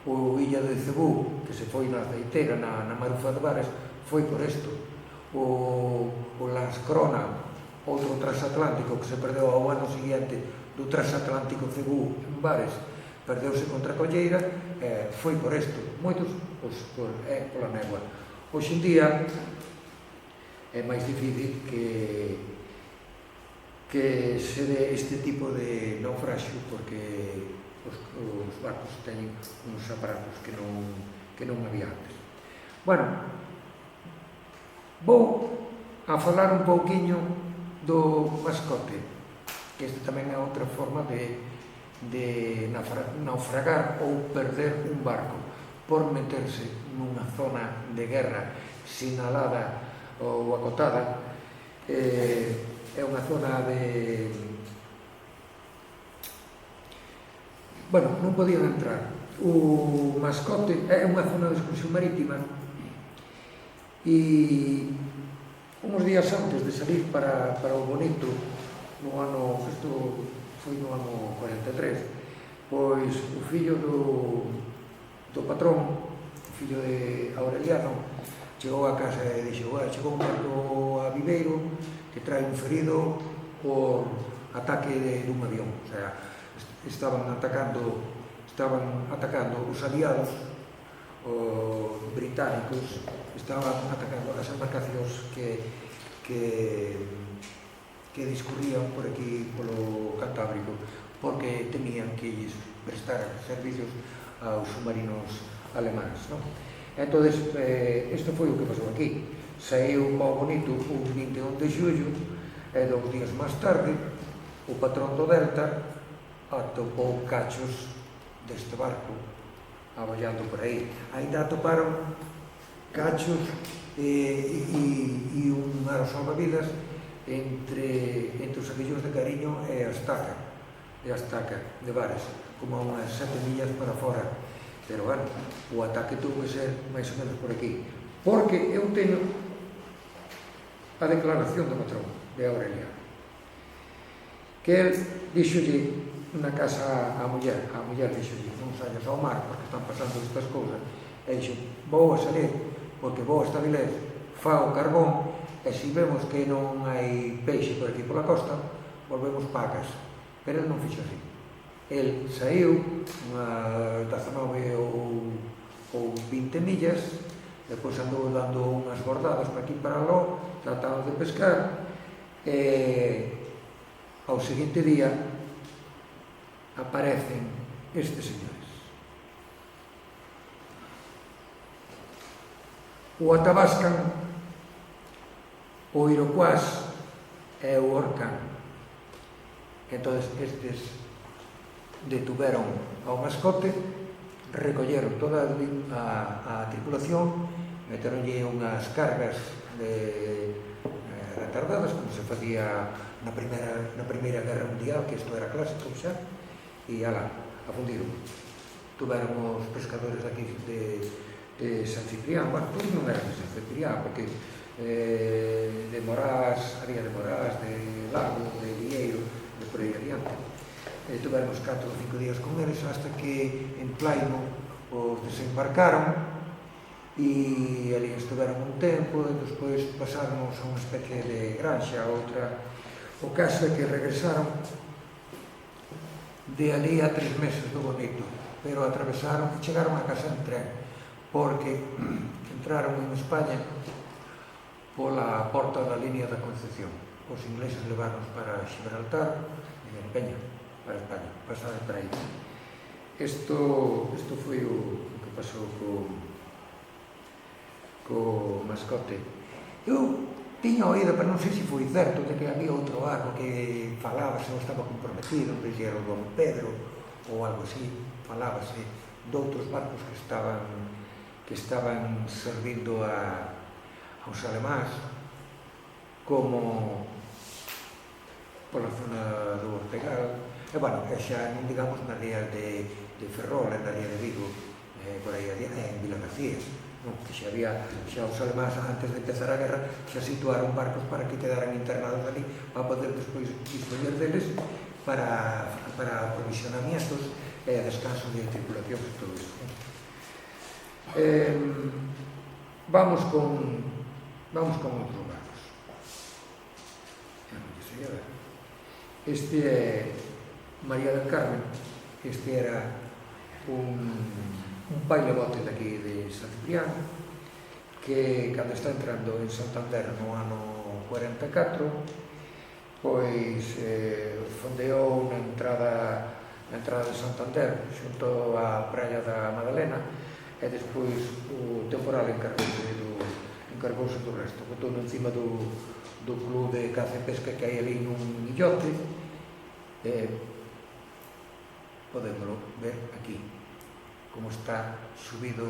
O Illa de Cebú, que se foi na aceiteira, na Marufa de Bares, foi por isto. O Lanscrona, outro transatlántico que se perdeu ao ano seguinte do transatlántico Cebú en Bares, perdeuse contra a Colleira, foi por isto. Moitos, pola néboa. Hoxe en día é máis difícil que se dé este tipo de naufraxio, porque os barcos teñen uns aparatos que non había antes. Bueno, vou a falar un pouquiño do mascote, que este tamén é outra forma de naufragar ou perder un barco por meterse nunha zona de guerra sinalada ou acotada. É unha zona de... Bueno, non podían entrar. O mascote é unha zona de excursión marítima e uns días antes de salir para o Bonito, no ano, isto foi no ano 43, pois o fillo do patrón, o fillo de Aureliano, chegou a casa e dixo: chegou un barco a Viveiro que trae un ferido por ataque dun avión. O sea, estaban atacando os aliados, os británicos, estaban atacando as embarcacións que discurrían por aquí, polo Cantábrico, porque temían que lles prestar servicios aos submarinos alemáns, non? Entón, isto foi o que pasou aquí. Saiu ao Bonito o 21 de xullo e 2 días máis tarde o patrón do Delta atopou cachos deste barco aballando por aí. Ainda atoparon cachos e un aro salvavidas entre os saquillos de Cariño e a estaca de Bares, como a unhas 7 millas para fora. Pero, bueno, o ataque tuvo que ser máis ou menos por aquí, porque eu teño a declaración do patrón de Aureliano, que el dixolle na casa a muller dixolle: non saias ao mar porque están pasando estas cousas, e dixo: vou a salir porque vou a estabilez, fa o carbón, e se vemos que non hai peixe por aquí pola costa, volvemos para a casa. Pero el non fixo así. El saiu unha 19 ou 20 millas, depois andou dando unhas bordadas para aquí para aló, tratando de pescar, e ao seguinte día aparecen estes señores. O atabascan o Iroquois e o Orcán. Entón, estes detuveron ao mascote, recolleron toda a tripulación, meteronlle unhas cargas retardadas, como se facía na primeira guerra mundial, que isto era clásico xa, e ala, afundiron. Tuveron os pescadores aquí de San Ciprián, bueno, todos non eran de San Ciprián, porque de Morás, había de Morás, de Lago, de Vieiro, de por aí adiante. Tivemos 4 ou 5 días con eles hasta que en Plaino os desembarcaron e ali estiveron un tempo e despois pasáramos a unha especie de granxa a outra. O caso é que regresaron de ali a 3 meses do Bonito, pero atravesaron e chegaron a casa en tren porque entraron en España pola porta da línea da Concepción. Os ingleses levaron para Gibraltar e Peña para España, pasaron para aí. Isto foi o que pasou co mascote. Eu tiña oído, pero non sei se foi certo, de que había outro barco que falábase ou estaba comprometido, non sei se era o Don Pedro ou algo así, falábase doutros barcos que estaban servindo aos alemáns como pola zona do Ortegal, e, bueno, xa non digamos na ría de Ferrol, na ría de Vigo, por aí en Vila García, que xa os alemáns antes de empezar a guerra xa situaron barcos para que quedaran internados ali para poder despois dispoñer deles para aprovisionamientos e descanso de tripulacións e todo isto. Vamos con outros barcos. Este é María del Carmen. Este era un bailebote daqui de San Ciprián que cando está entrando en Santander no ano 44 pois fondeou na entrada de Santander xunto á praia da Madalena e despois o temporal encargouse do resto, botou encima do club de caza e pesca que hai ali nun illote. Podémoslo ver aquí como está subido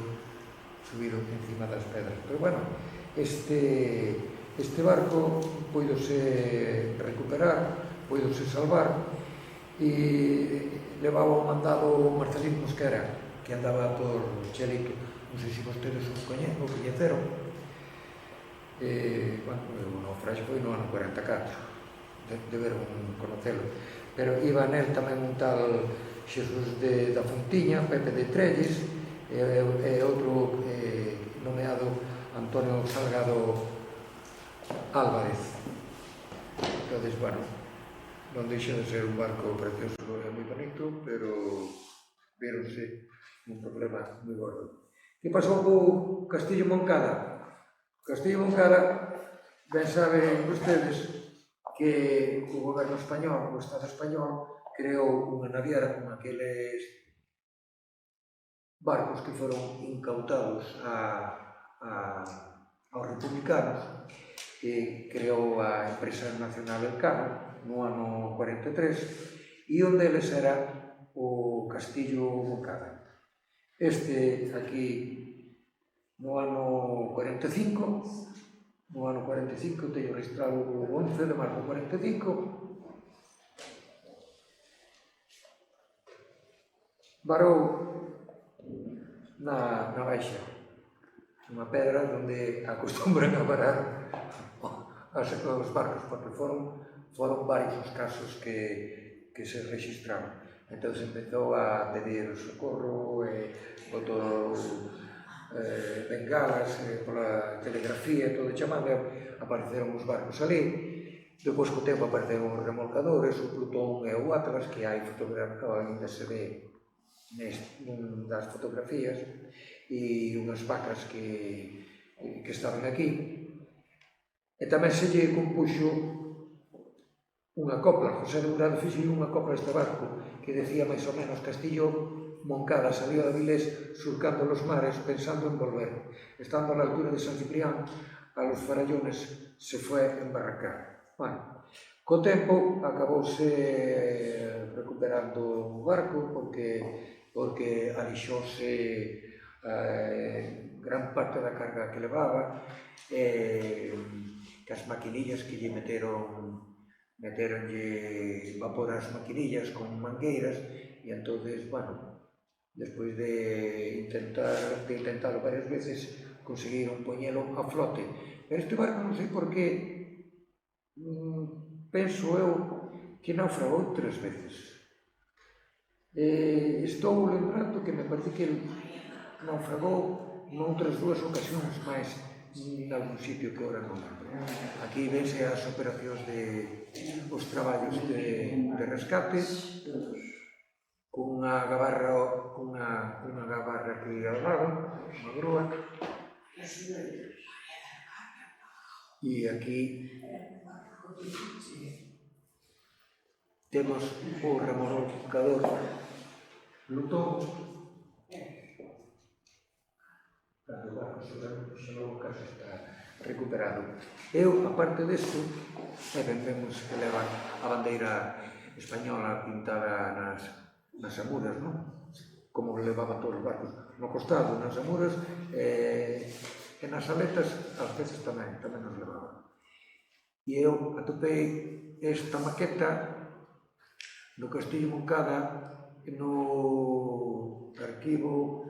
encima das pedras. Pero, bueno, este barco poidose recuperar, poidose salvar e levaba o mandado Marcelino Mosquera, que andaba por Chelito. Non sei se vostedes o coñeceron. Bueno, o naufraxio foi no ano 44, deberon conocelo, pero iba nel tamén un tal Xesús da Fontiña, Pepe de Trelles e outro nomeado Antonio Salgado Álvarez. Entón, bueno, non deixa de ser un barco precioso e moi bonito, pero vironse un problema moi gordo. Que pasou co Castillo Moncada? O Castillo Moncada, ben saben vostedes que o goberno español, o Estado español, creou unha naviera con aqueles barcos que foron incautados aos republicanos, e creou a Empresa Nacional Elcano no ano 43, e un deles era o Castillo Moncada. Este aquí no ano 45, teño registrado o 11 de marzo 45, varou na baixa, unha pedra onde acostumbran a varar os barcos, porque foron varios os casos que se registraron. Entón empezou a pedir socorro e botou bengalas pola telegrafía e todo chamando, apareceron os barcos ali. Depois, co tempo, apareceron os remolcadores, o Plutón e o Atlas, que hai fotografía, ainda se ve das fotografías, e unhas vacas que estaban aquí. E tamén se lle compuxo unha copla, José de Murado fixo unha copla a este barco que decía máis ou menos: Castillo Moncada salió de Avilés surcando los mares pensando en volver. Estando a la altura de San Ciprián, a los farallones se fue a embarracar. Bueno, co tempo acabouse recuperando o barco porque alixouse gran parte da carga que levaba, que as maquinillas que lle meteronlle vapor ás maquinillas con mangueiras, e entonces, bueno, despois de intentalo varias veces, conseguiron poñelo a flote. Pero este barco non sei por qué, penso eu que naufragou 3 veces. Estou lembrando que me parece que el naufragou noutras dúas ocasións máis nalgún sitio que ora non lembro. Aquí vense as operacións os traballos de rescate cunha gabarra que ao lado, unha grúa, e aquí temos o remolcador Plutón, cando o barco se non case está recuperado. Eu, aparte desto, vemos que leva a bandeira española pintada nas amuras, non? Como levaba todos os barcos no costado, nas amuras, e nas aletas, ás veces tamén nos levaba. E eu atopei esta maqueta no Castillo Moncada, no arquivo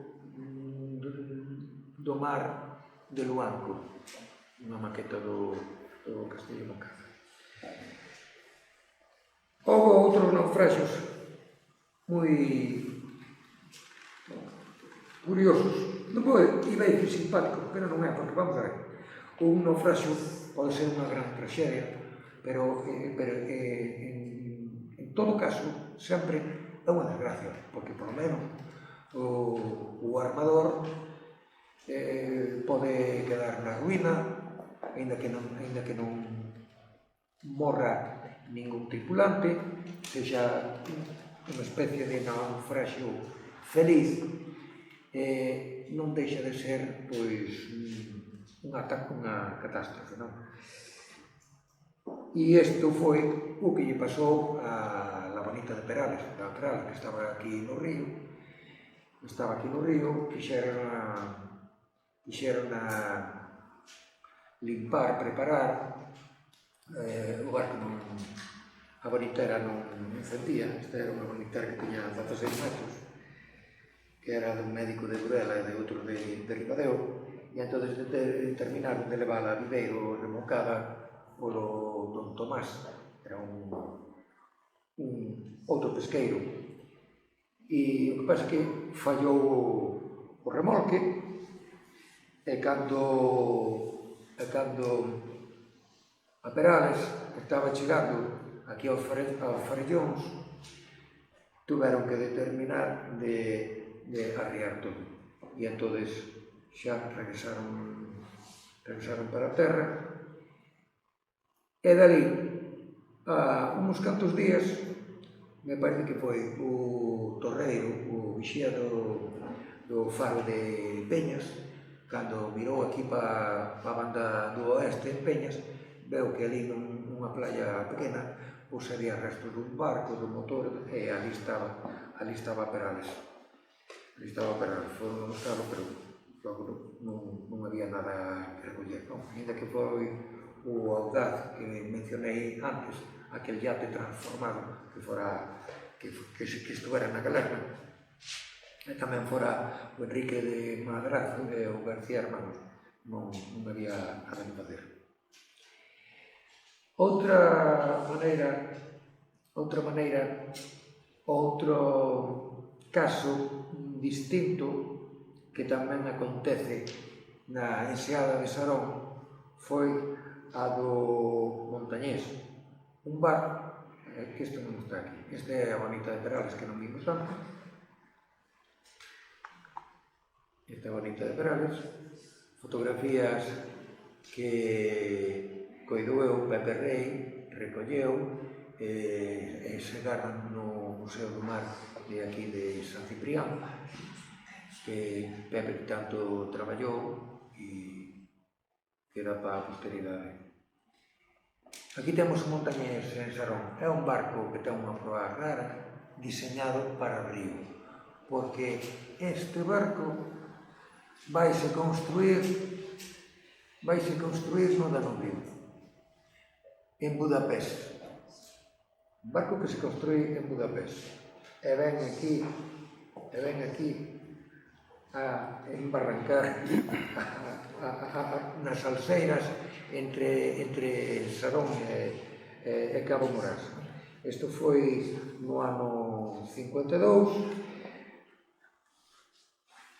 do mar de Luanco, unha maqueta do Castillo Moncada. Houve outros naufraxios moi curiosos. Non iba a dicir simpáticos, pero non é, porque vamos a ver, un naufraxio pode ser unha gran traxedia, pero en todo caso sempre é unha desgracia, porque polo menos o armador pode quedar na ruína, aínda que non morra ningún tripulante, sexa unha especie de naufraxio feliz, non deixa de ser, pois, unha catástrofe, non? E isto foi o que lle pasou a La Bonita de Perales, que estaba aquí no río, quixeron limpar, preparar, o barco a bonitera non encendía. Esta era unha bonitera que tiña 16 metros, que era dun médico de Burela e de outro de Ribadeo, e entón terminaron de levála a Viveiro remolcada polo Don Tomás, era un outro pesqueiro. E o que pasa é que fallou o remolque, e cando a Perales estaba chegando aquí aos farellóns, tuveron que determinar de arriar todo. E entón xa regresaron para a terra, e dali a uns cantos días, me parece que foi o torreiro, o vixía do faro de Peñas, cando mirou aquí para a banda do oeste en Peñas, veu que ali nunha playa pequena había restos dun barco, dun motor, e ali estaba Perales. Foron a buscalo, pero logo non había nada que recoller, non? Ainda que foi o Audaz que mencionei antes, aquel yate transformado que estuvera na Galerna, e tamén fora o Enrique de Madrazo e o García Hermanos, non había nada que facer. Outro caso distinto que tamén acontece na enseada de Sarón foi a do Montañés. Un bar, que isto non está aquí, esta é a Bonita de Perales, que non vimos antes. Esta é a Bonita de Perales, fotografías que coidou eu, Pepe Rey, recolleu e chegaron no Museo do Mar de aquí de San Ciprián, que Pepe tanto traballou e que era para a posteridade. Aquí temos o Montañés en Sarón. É un barco que ten unha proa rara, diseñado para río, porque este barco vaise construir no Danubio, en Budapest. Un barco que se construí en Budapest. E ven aquí a embarrancar nas salseiras entre Sarón e Cabo Morás. Isto foi no ano 52.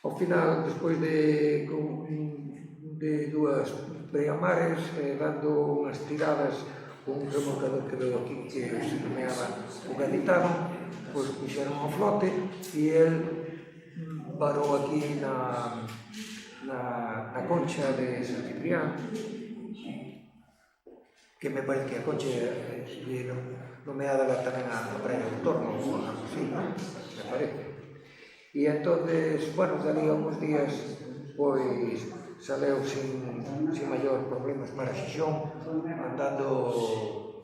Ao final, despois de dúas preamares, dando unhas tiradas con un remolcador que veo aquí que se nomeaba o Gaditano, pois puxeron ao flote e el parou aquí na concha de San Ciprián, que me parece que a concha é nomeada tamén a Praia do Torno, ou algo así, me parece. E entonces, bueno, daría uns días, pois, saleu sin maior problemas para Xixón, andando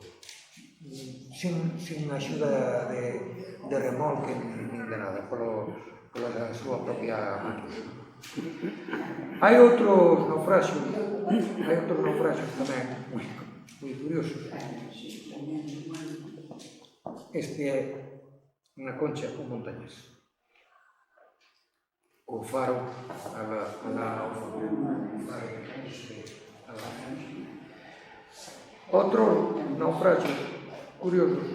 sin axuda de remolque nin de nada, pola súa propia máquina. Hai outros naufraxios tamén moi curiosos. Este é unha concha con montañas. O faro Outros naufragios curiosos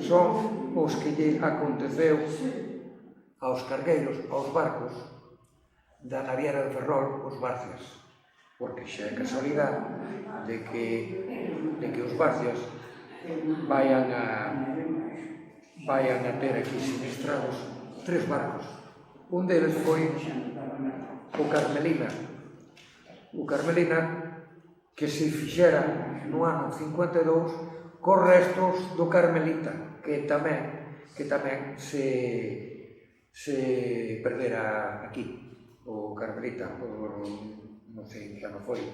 son os que lle aconteceu aos cargueiros, aos barcos da naviera de Ferrol, os Barcias, porque xa é casualidade de que os Barcias vayan a ter aquí sinistrados 3 barcos. Un deles foi o Carmelina. O Carmelina que se fixera no ano 52 cos restos do Carmelita, que tamén se perdera aquí. O Carmelita, non sei en que ano foi,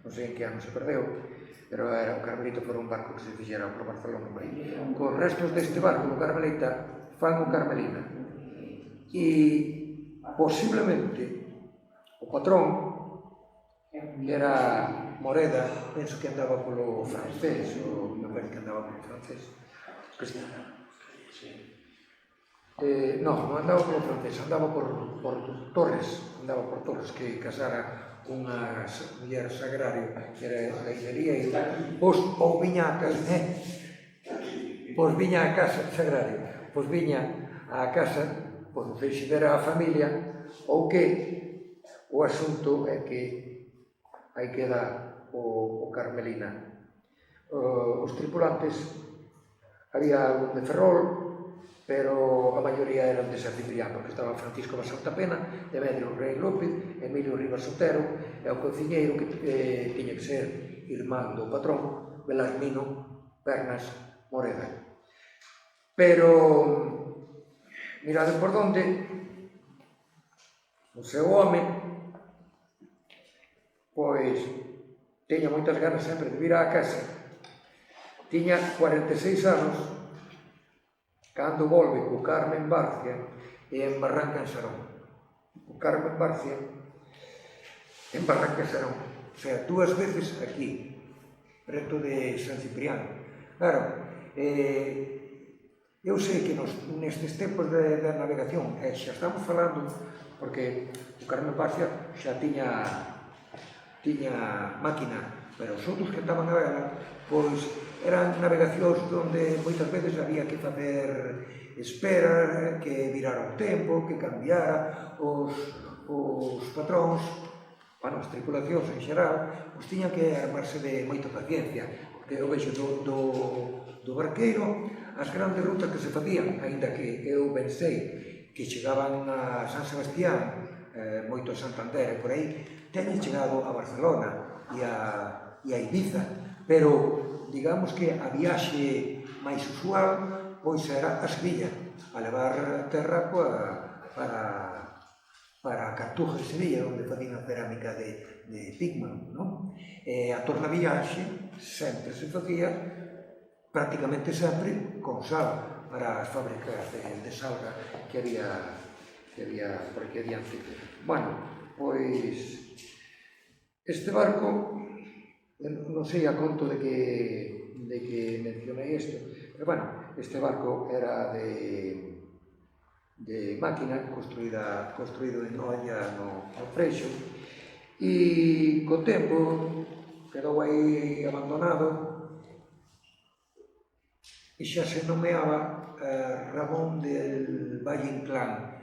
non sei en que ano se perdeu, pero o Carmelita foi un barco que se fixera por Barcelona. Cos restos deste barco do Carmelita fan o Carmelina. E posiblemente o patrón, que era Moreda, penso que andaba polo francés, ou me parece que andaba polo francés. Non andaba polo francés, andaba por Torres, que casara unha muller sagrario, que era a Ilería, e ou viña a casa, viña a casa sagrario, viña a casa, por feixidera a familia, ou que o asunto é que aí queda o Carmelina. Os tripulantes, había algún de Ferrol, pero a maioría eran de San Ciprián, porque estaban Francisco Basantapena, Demetrio Rei López, Emilio Rivas Sotero, e o cociñeiro que tiña que ser irmán do patrón, Belarmino Pernas Moreda. Pero mirade por donde o seu home pois tiña moitas ganas sempre de vir á casa. Tiña 46 anos cando volve co Carmen Barcia e en Barranca en Sarón. O Carmen Barcia en Barranca en Sarón, o sea, 2 veces aquí, preto de San Ciprián. Claro, eu sei que nestes tempos de navegación, xa estamos falando, porque o Carmen Barcia xa tiña máquina, pero os outros que estaban a vela, pois eran navegacións onde moitas veces había que facer espera, que virara o tempo, que cambiara os patróns, bueno, as tripulacións en xeral, pois tiñan que armarse de moita paciencia, porque eu vexo do barqueiro as grandes rutas que se facían, aínda que eu pensei que chegaban a San Sebastián, moito a Santander e por aí, teñen chegado a Barcelona e a Ibiza, pero digamos que a viaxe máis usual pois era a Sevilla, a levar a terra para a Cartuja de Sevilla, onde facían a cerámica de Pigman, non? E a tornaviaxe sempre se facía, prácticamente sempre, con sal, para as fábricas de salga que había por aquí adiante. Bueno, pois este barco, non sei a conto de que mencionei isto, pero bueno, este barco era de máquina, construído en Noia no Freixo, e co tempo quedou aí abandonado e xa se nomeaba Ramón del Valle Inclán.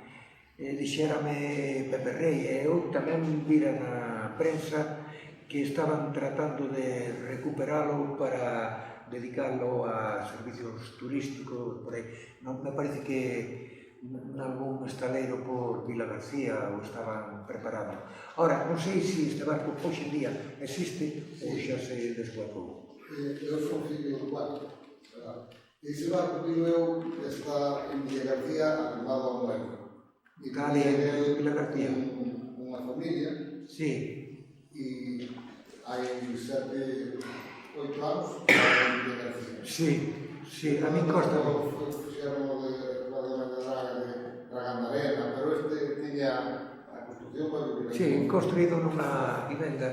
Dixérame Pepe Rei, e eu tamén vira na prensa que estaban tratando de recuperalo para dedicarlo a servicios turísticos por aí. Non me parece que nalgún estaleiro por Vila García o estaban preparando. Ora, non sei se este barco hoxe en día existe ou xa se desguacou. Eu son fillo do barco. Ese barco, digo eu, está en Vila García arrendado a un barco. Cale en Vila García. Unha familia. Sí. E hai 7, 8 anos en Vila García. Sí, a min costa. Fixeron o de Guardianes de Draga de Dragandarena, pero este tiña a construcción para Vila García. Sí, construído nunha vivenda.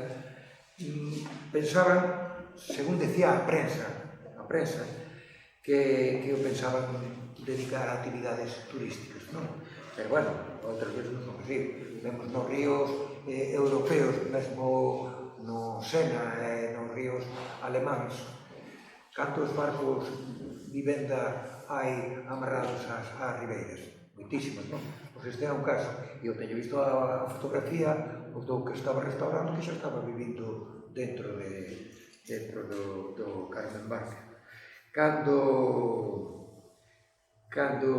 Pensaban, según decía a prensa, que o pensaban dedicar a actividades turísticas, non? Pero, bueno, outras veces non é así. Vemos nos ríos europeos, mesmo no Sena e nos ríos alemáns, cantos barcos vivenda hai amarrados ás ribeiras? Moitísimas, non? Pois este é un caso. E eu teño visto a fotografía do que estaba restaurando, que xa estaba vivindo dentro do Carmen Barca. Cando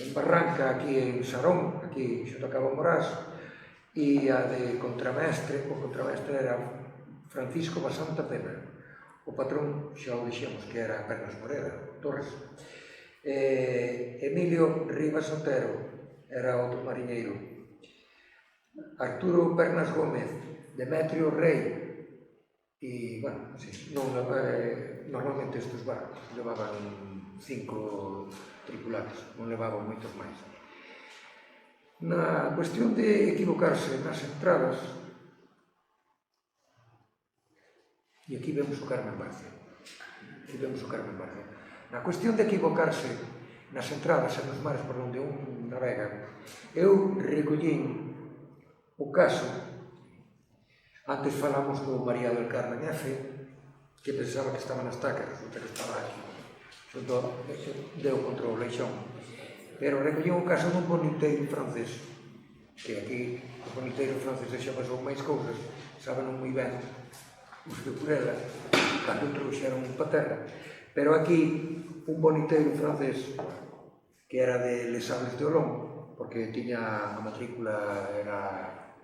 en Barranca, aquí en Sarón, aquí xa tocaba Morás, e a de contramestre, o contramestre era Francisco Basanta Pena. O patrón xa o dixemos que era Pernas Moreda, Torres. Emilio Rivas Otero era outro mariñeiro. Arturo Pernas Gómez, Demetrio Rei, e, bueno, sí, normalmente estes barcos levaban 5 tripulantes, non levaban moitos máis. Na cuestión de equivocarse nas entradas, e aquí vemos o Carmen Barca, na cuestión de equivocarse nas entradas e nos mares por onde un navega, eu recollín o caso. Antes falamos do María del Carmen F, que pensaba que estaba nas tacas, resulta que estaba aquí. Deu contra o leixón. Pero recollín o caso dun boniteiro francés, que aquí os boniteiros franceses xa pasou máis cousas, saben moi ben os de Curela, cando trouxeron pa terra. Pero aquí, un boniteiro francés, que era de Les Sables de Olón, porque tiña a matrícula, era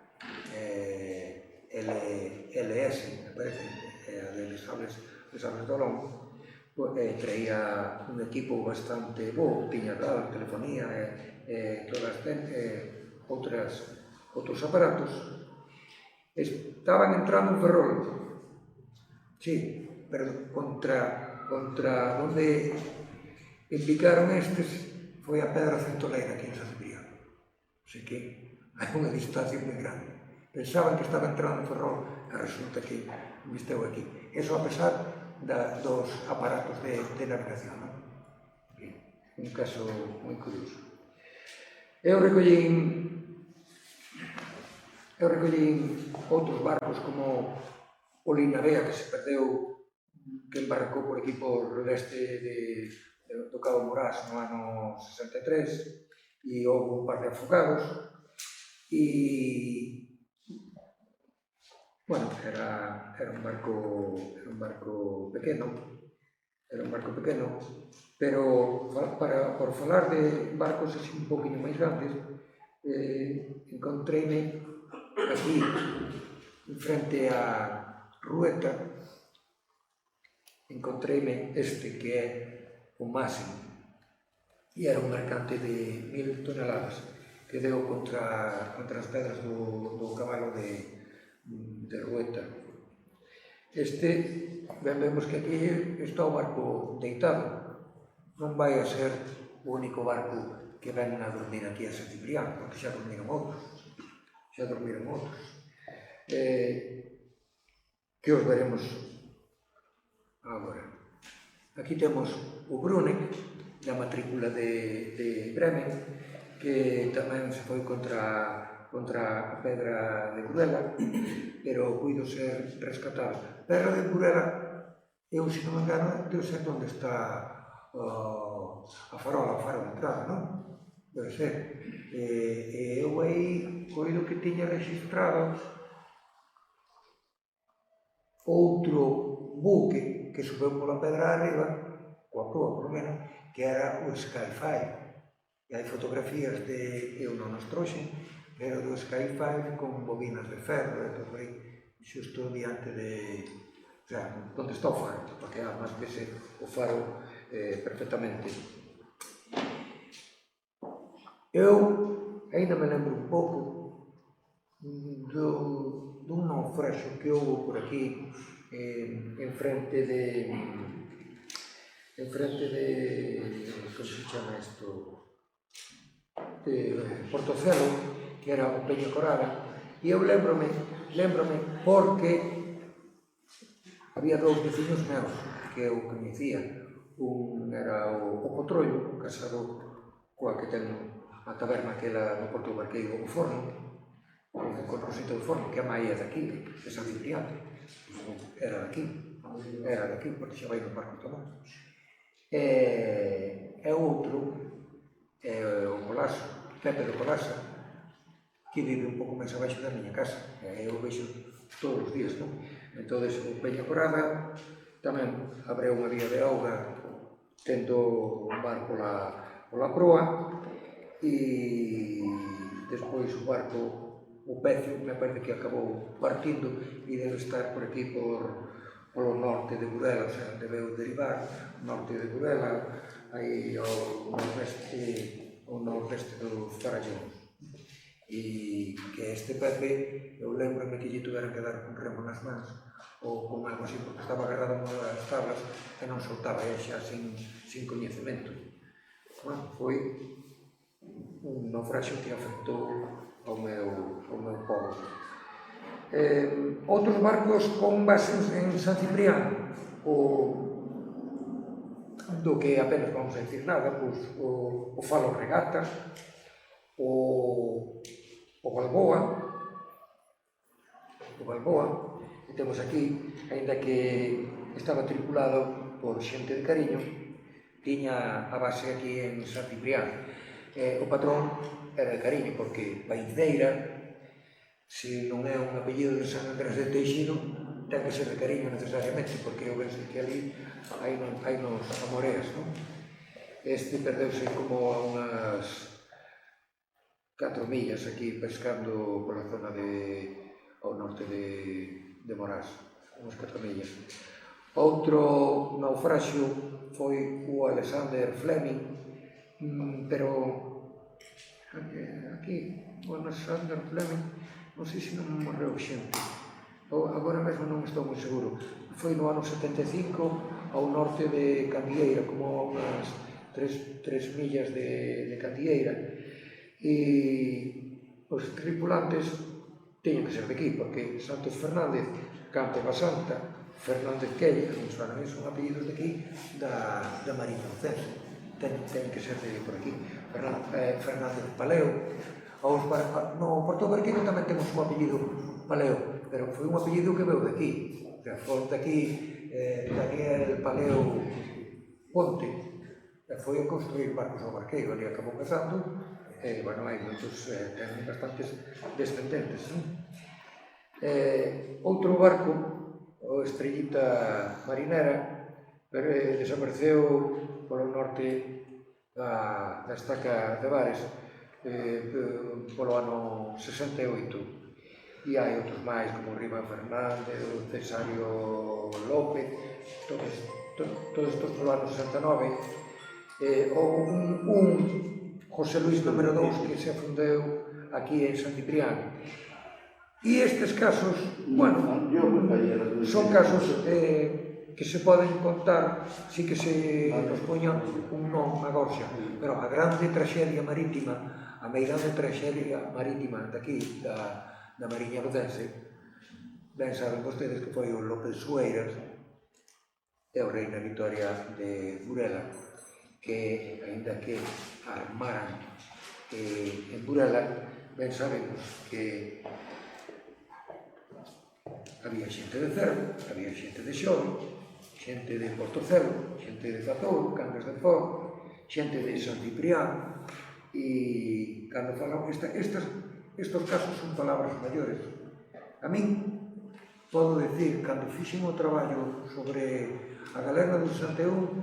LS, me parece, era de Les Sables de Olón, traía un equipo bastante bo, tiña radar, telefonía e todas outros aparatos. Estaban entrando en Ferrol, sí, pero contra onde embicaron estes foi a Pedra Centoleira aquí en San Cipriano. Así que hai unha distancia moi grande. Pensaban que estaba entrando en Ferrol e resulta que visteu aquí. Eso a pesar dos aparatos de navegación. Un caso moi curioso. Eu recollín outros barcos como o Linavea, que se perdeu, que embarcou por aquí por leste do Cabo Morás no ano 63, e houve un par de afogados, e bueno, era un barco pequeno, pero por falar de barcos así un poquinho máis grandes, encontreime aquí, en frente a Rueta, encontreime este que é o Máximo, e era un mercante de 1000 toneladas que deu contra as pedras do cabalo de Rueta. Vemos que aquí está o barco deitado. Non vai a ser o único barco que ven a dormir aquí a San Cipriano, porque xa dormiron outros. Que os veremos agora. Aquí temos o Bruneck, da matrícula de Bremen, que tamén se foi contra a Pedra de Burela, pero puido ser rescatado. Pedra de Burela eu, se non me engano, deu ser onde está a farola, o faro de entrada, non? Debe ser. E eu aí coido que tiña registrado outro buque que subeu pola pedra arriba, coa proa, por lo menos, que era o Sky5. E hai fotografías de, eu non os trouxen, pero do Sky5 con bobinas de ferro e todo aí, xusto diante de, o sea, onde está o faro, porque además vese o faro perfectamente. Eu ainda me lembro un pouco dun naufraxio que houve por aquí en frente de como se chama isto, de Portocelo, que era o Peña Corada, e eu lembrome porque había dous veciños meus que eu coñecía. Un era o Potrollo, casado coa que ten a taberna aquela no Porto do Barqueiro, o Forno, con Rosita do Forno, que a mai é daqui, de San Cipriano. Era daqui, porque xa vai no Parque Tomás. E outro é o Colaso, Pepe de Colasa, que vive un pouco máis abaixo da miña casa. Eu vexo todos os días, non? Entón, o Peña Corada tamén abreu unha vía de auga tendo un bar pola proa, e despois o barco, o Pecio, me parece que acabou partindo e debe estar por aquí polo norte de Burela, o sea, debeu derivar norte de Burela, aí ao nordeste dos Farallóns. E que este Pepe, eu lembrome que lle tuveran que dar un remo nas mans, ou con algo así, porque estaba agarrado nas tablas e non soltaba, xa sin coñecemento. Bueno, foi un naufraxio que afectou ao meu pobo. Outros barcos con bases en San Cipriano, do que apenas vamos a decir nada, pois o Falo Regata, o Balboa, que temos aquí, aínda que estaba tripulado por xente de Cariño, tiña a base aquí en San Cipriano. O patrón era de Cariño, porque Baiceira, se non é un apellido de San Andrés de Teixido, ten que ser de Cariño necesariamente, porque eu penso que ali hai nos amoreas, non? Este perdeuse como a unhas 4 millas aquí pescando pola zona ao norte de Morás, unhas 4 millas. Outro naufraxio foi o Alexander Fleming, pero aquí o Alexander Fleming non sei se non morreu xente, agora mesmo non estou moi seguro. Foi no ano 75 ao norte de Candieira, como a unhas 3 millas de Candieira, e os tripulantes teñen que ser de aquí, porque Santos Fernández, Campo Basanta, Fernández Quella, que son apellidos de aquí, da Mariña Lucense, teñen que ser de por aquí. Fernández Paleo, no Porto Barqueiro tamén temos un apellido Paleo, pero foi un apellido que veu de aquí. O sea, foi de aquí Daniel Paleo Ponte, e foi a construir barcos ao Barqueiro, ali acabou casando, e, bueno, hai moitos, ten bastantes descendentes, non? Outro barco, o Estrellita Marinera, pero desapareceu polo norte da estaca de Bares polo ano 68, e hai outros máis como Riva Fernández, o Cesario López, todos estos polo ano 69, ou un José Luis número 2 que se afundeu aquí en San Cipriano. E estes casos, bueno, son casos que se poden contar, si que se nos poña un non a gorxa, pero a grande traxedia marítima, a meirande traxedia marítima daqui, da Mariña Lucense, ben saben vostedes que foi o López Sueiras e o Reina Victoria de Burela, que, aínda que armaran en Burela, ben sabemos que había xente de Cervo, había xente de Xove, xente de Portocelo, xente de Zatouro, Cangas de Foro, xente de San Ciprián, e cando falan estos casos son palabras maiores. A min podo dicir, cando fixen o traballo sobre a galerna do Santeón,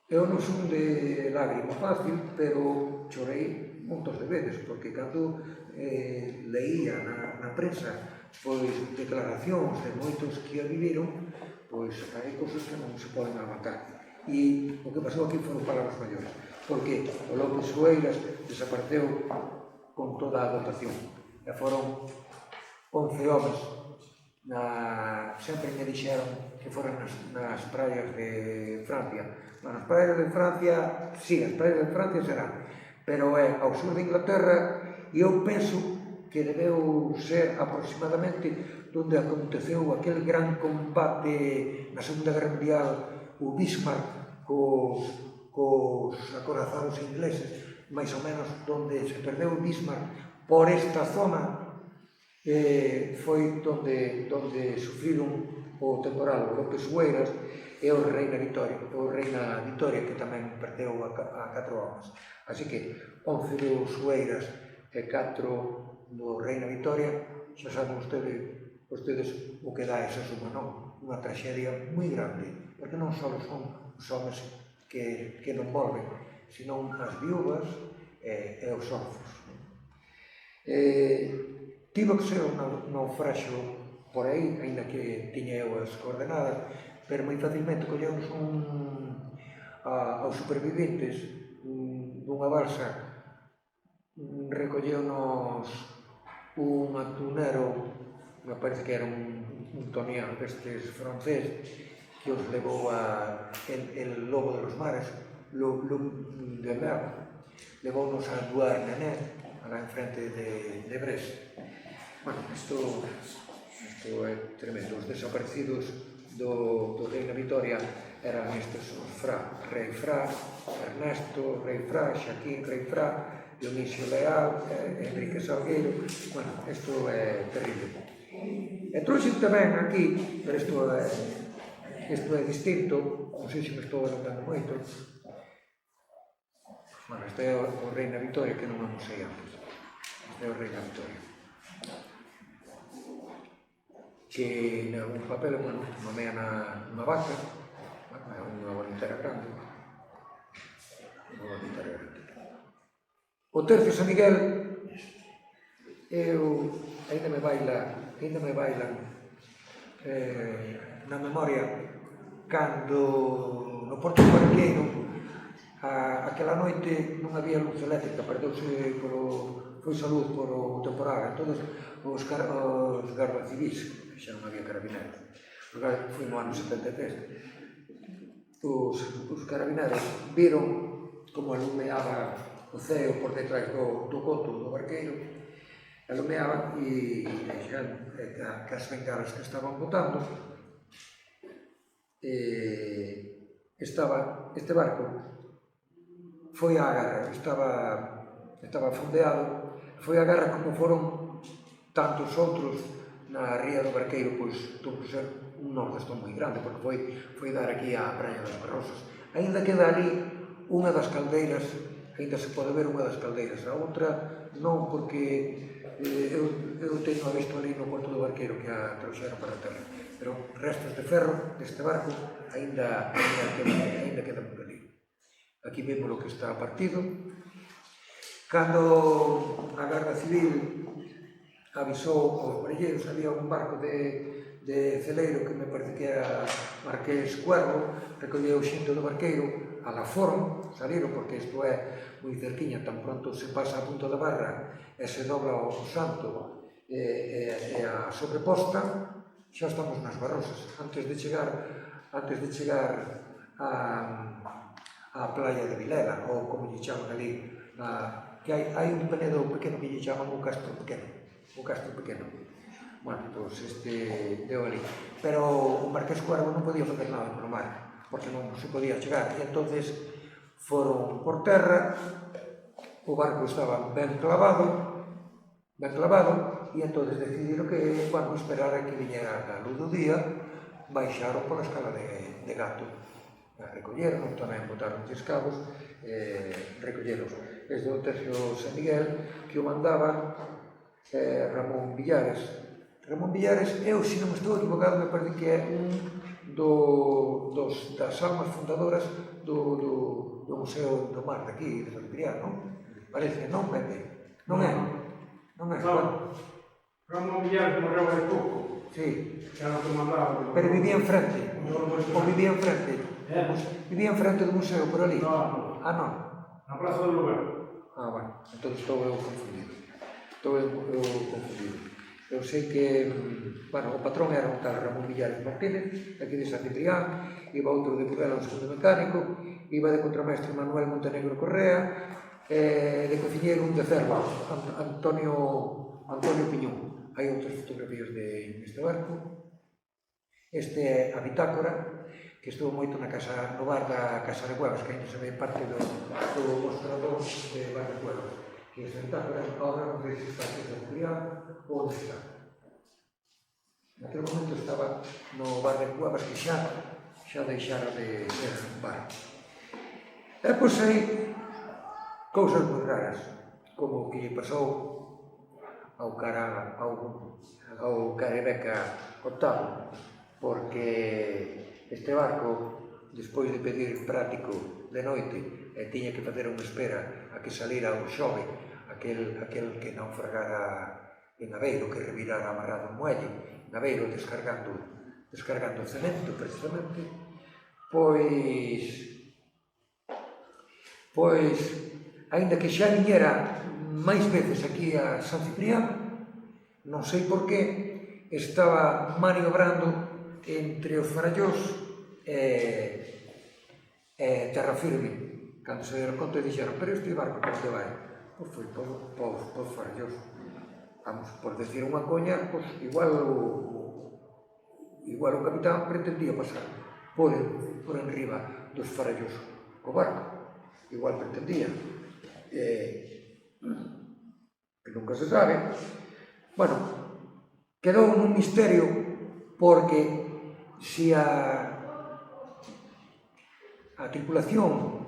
eu non son de lágrima fácil, pero chorei montos de veces, porque cando leía na prensa pois declaracións de moitos que a viviron, pois hai cousas que non se poden aguantar. E o que pasou aquí foron palabras maiores, porque o López Sueiras desapareceu con toda a dotación, e foron 11 homes. Sempre me dixeron que foran nas praias de Francia. Nas praias de Francia, sí, as praias de Francia serán, pero é ao sur de Inglaterra, e eu penso que debeu ser aproximadamente onde aconteceu aquel gran combate na Segunda Guerra Mundial, o Bismarck cos acorazados ingleses, máis ou menos onde se perdeu o Bismarck por esta zona, foi onde sufriron o temporal o López Sueiras e o Reina Vitoria, que tamén perdeu a 4 homes. Así que 11 do Sueiras e 4 do Reina Vitoria, xa saben ustedes o que dá esa suma, non? Unha traxedia moi grande, porque non só son os homes que non volven, senón as viúvas e os orfos. Tivo que ser un naufraxio por aí, ainda que tiña eu as coordenadas, pero moi facilmente collemos aos superviventes dunha balsa, recolleunos un atunero, me parece que era un tonián destes francés, que os levou el lobo de los mares, L'Homme de Mer, levounos a Douarnenez, alá enfrente de Brest. Bueno, isto é tremendo. Os desaparecidos do Reina Vitoria eran estes, os Rei Fra, Ernesto, Rei Fra, Xaquín, Rei Fra, Dionisio Leal, Enrique Salgueiro. Bueno, isto é terrible. E trouxen tamén aquí, pero isto é distinto, non sei se me estou anotando moito. Bueno, este é o Reina Vitoria, que non amosei antes. Este é o Reina Vitoria. Que un papel, bueno, mamea na vaca, é unha bonitera grande. O tercio San Miguel, ainda me bailan na memoria cando no Porto do Barqueiro aquela noite non había luz eléctrica, foi a luz por o temporal, entón os gardas civis, xa non había carabineros, foi no ano 73, os carabineros viron como alumeaba o ceo por detrás do coto do barqueiro, alumeaban e xa que as bengalas que estaban botando, este barco foi á guerra, estaba fondeado, foi á guerra como foron tantos outros na ría do Barqueiro, pois tuvo que ser un nordesto moi grande, porque foi dar aquí á Praia das Barrosas. Ainda queda ali unha das caldeiras, ainda se pode ver unha das caldeiras, a outra non, porque eu teño visto ali no Porto do Barqueiro que a trouxeron para a terra, pero restos de ferro deste barco ainda quedan por ali. Aquí vemos o que está partido. Cando a Garda Civil avisou aos marilleiros, había un barco de celeiro que me parece que era Marqués Cuervo, recolleu xente do barqueiro, a la Foron, saliron, porque isto é moi cerquiña, tan pronto se pasa a Punta da Barra e se dobla o Santo e a sobreposta, xa estamos nas Barrosas. Antes de chegar a playa de Vilela, ou como lle chaman ali, que hai un penedo pequeno que lle chaman o Castro Pequeno. Bueno, pois este deu ali. Pero o Marqués Cuervo non podía facer nada no mar, porque non se podía chegar. E entonces foron por terra, o barco estaba ben clavado, e entonces decidiron que, bueno, esperar a que viñera a luz do día, baixaron pola escala de de gato. Recolleron, tamén botaron os cabos, recolleron. Desde o tercio San Miguel, que o mandaba Ramón Villares. Ramón Villares, eu, se non estou equivocado, me parece que é un das almas fundadoras do Museo do Mar daqui, de San Ciprián, non? Parece, non, Pepe? Non é? Non é? Ramón Villares morreu hai pouco. Sí. Xa non te mandaba. Pero vivía enfrente. Ou vivía enfrente. Vivía enfrente do museo, por ali. No. Ah, non. Na Praza do Lugar. Ah, bueno. Entón estou eu confundido. Eu sei que, bueno, o patrón era un tal Ramón Villares Martínez, aquí de San Ciprián, iba outro de Burela, un segundo mecánico, iba de contramestre Manuel Montenegro Correa, de cociñeiro un de Cerva, Antonio Piñón. Hai outras fotografías deste barco. Este é a bitácora, que estuvo moito no bar da Casa de Cuevas, que ainda se ve parte do mostrador de bar de Cuevas. Que esta bitácora, agora non sei se está aquí en Ciprián ou onde está. Naquele momento estaba no bar de Cuevas, que xa deixara de ser un bar. E pois aí, cousas moi raras, como que lle pasou ao Carebeca Octavo, porque este barco, despois de pedir práctico de noite, tiña que facer unha espera a que salira o xove, aquel que naufragara en Aveiro, que revirara amarrado en muelle, en Aveiro descargando cemento, precisamente, pois, aínda que xa viñera máis veces aquí a San Ciprián, non sei por qué, estaba maniobrando entre os Farallós e terra firme. Cando se deron conta dixeron, pero este barco por onde vai? Pois foi por Farallós. Vamos, por decir unha coña, pois igual o capitán pretendía pasar por enriba dos Farallós co barco. Igual pretendía. Que nunca se sabe. Bueno, quedou nun misterio porque se a tripulación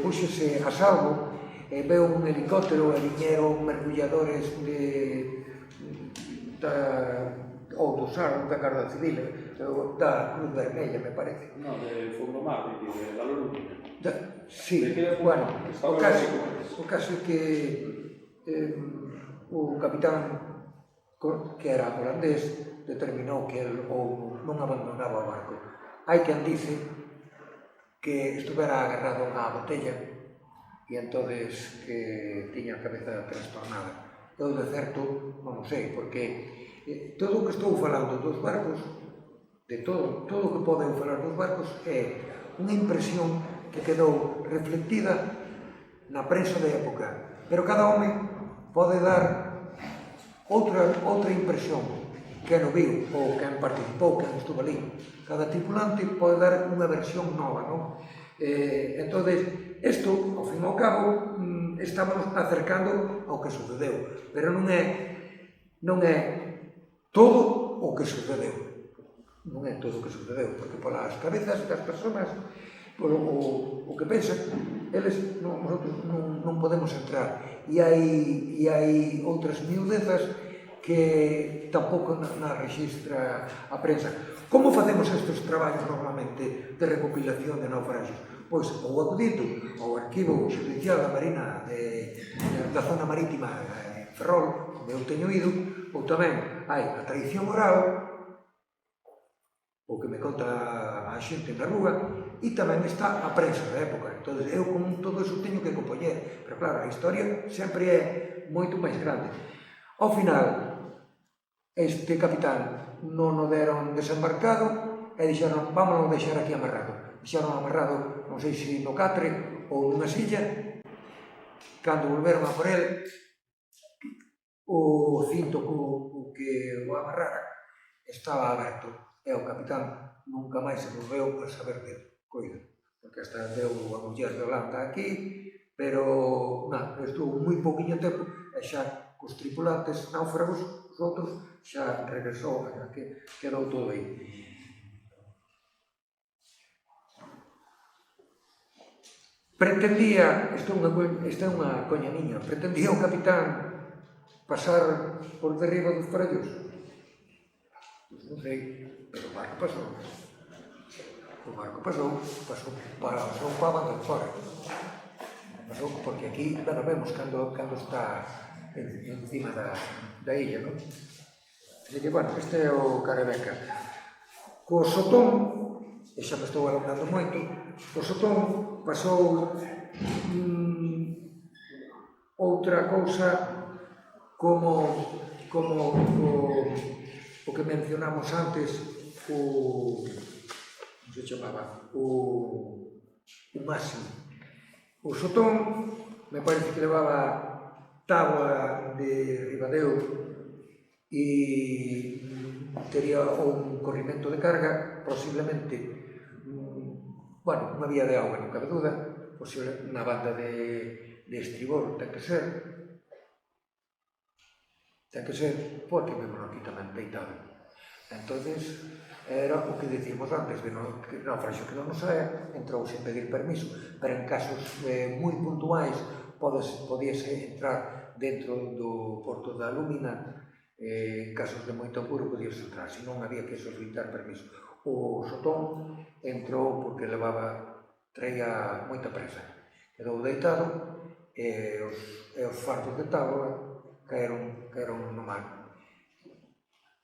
puxese a salvo, veu un helicóptero e viñeron mergulladores ou do SAR, da Garda Civil, da Cruz Vermella, me parece. No, de Fondomar, de Valorúa. Sí, bueno, o caso é que o capitán, que era holandés, determinou que el non abandonaba o barco. Hai quen dice que estuvera agarrado a botella e entonces que tiña a cabeza trastornada. Eu de certo non sei, porque todo o que estou falando dos barcos, de todo o que poden falar dos barcos, é unha impresión que quedou reflectida na prensa de época. Pero cada home pode dar outra impresión, quen o viu, ou quen participou, quen estuvo ali. Cada tripulante pode dar unha versión nova, non? Entón, isto, ao fin e ao cabo, estamos acercando ao que sucedeu, pero non é todo o que sucedeu. Non é todo o que sucedeu, porque polas cabezas das persoas, o que pensan, eles non podemos entrar. E hai outras miudezas que tampouco na registra a prensa. Como facemos estes traballos normalmente de recopilación de naufragios? Pois ou acudindo ao arquivo judicial da Marina da zona marítima de Ferrol, onde eu teño ido, ou tamén hai a tradición oral, o que me conta a xente na rúa, e tamén está a prensa da época. Entón, eu con todo iso teño que compoñer, pero claro, a historia sempre é moito máis grande. Ao final, este capitán non o deron desembarcado e dixeron, vámonos deixar aquí amarrado. Deixaron amarrado, non sei se no catre ou nunha silla. Cando volveron a por ele, o cinto co que o amarrara estaba aberto e o capitán nunca máis se volveu a saber dele. Coida, porque hasta deu a muller de Holanda aquí, pero estuvo moi pouquinho tempo e xa cos tripulantes náufragos, os outros, xa regresou, que quedou todo aí. Pretendía, esta é unha coña miña, pretendía o capitán pasar por derriba dos farallos. Pois non sei, pero o barco pasou. O barco pasou para a banda de fora. Pasou porque aquí, bueno, vemos cando está encima da illa, non? Así que, bueno, este é o Carebeca. Co Sotón, e xa me estou alongando moito, o Sotón pasou outra cousa como o que mencionamos antes, como se chamaba? O máximo. O Sotón me parece que levaba táboa de Ribadeo e tería un corrimento de carga, posiblemente, bueno, unha vía de auga, non cabe duda, posible unha banda de estribor, ten que ser, porque vemos aquí tamén peitado. Entonces, era o que dicimos antes, de naufraxio que non nos é, entrou sen pedir permiso, pero en casos moi puntuais podíase entrar dentro do porto da Lúmina, en casos de moito apuro podíase entrar, senón había que solicitar permiso. O Sotón entrou porque traía moita presa, quedou deitado e os fardos de táboa caeron no mar.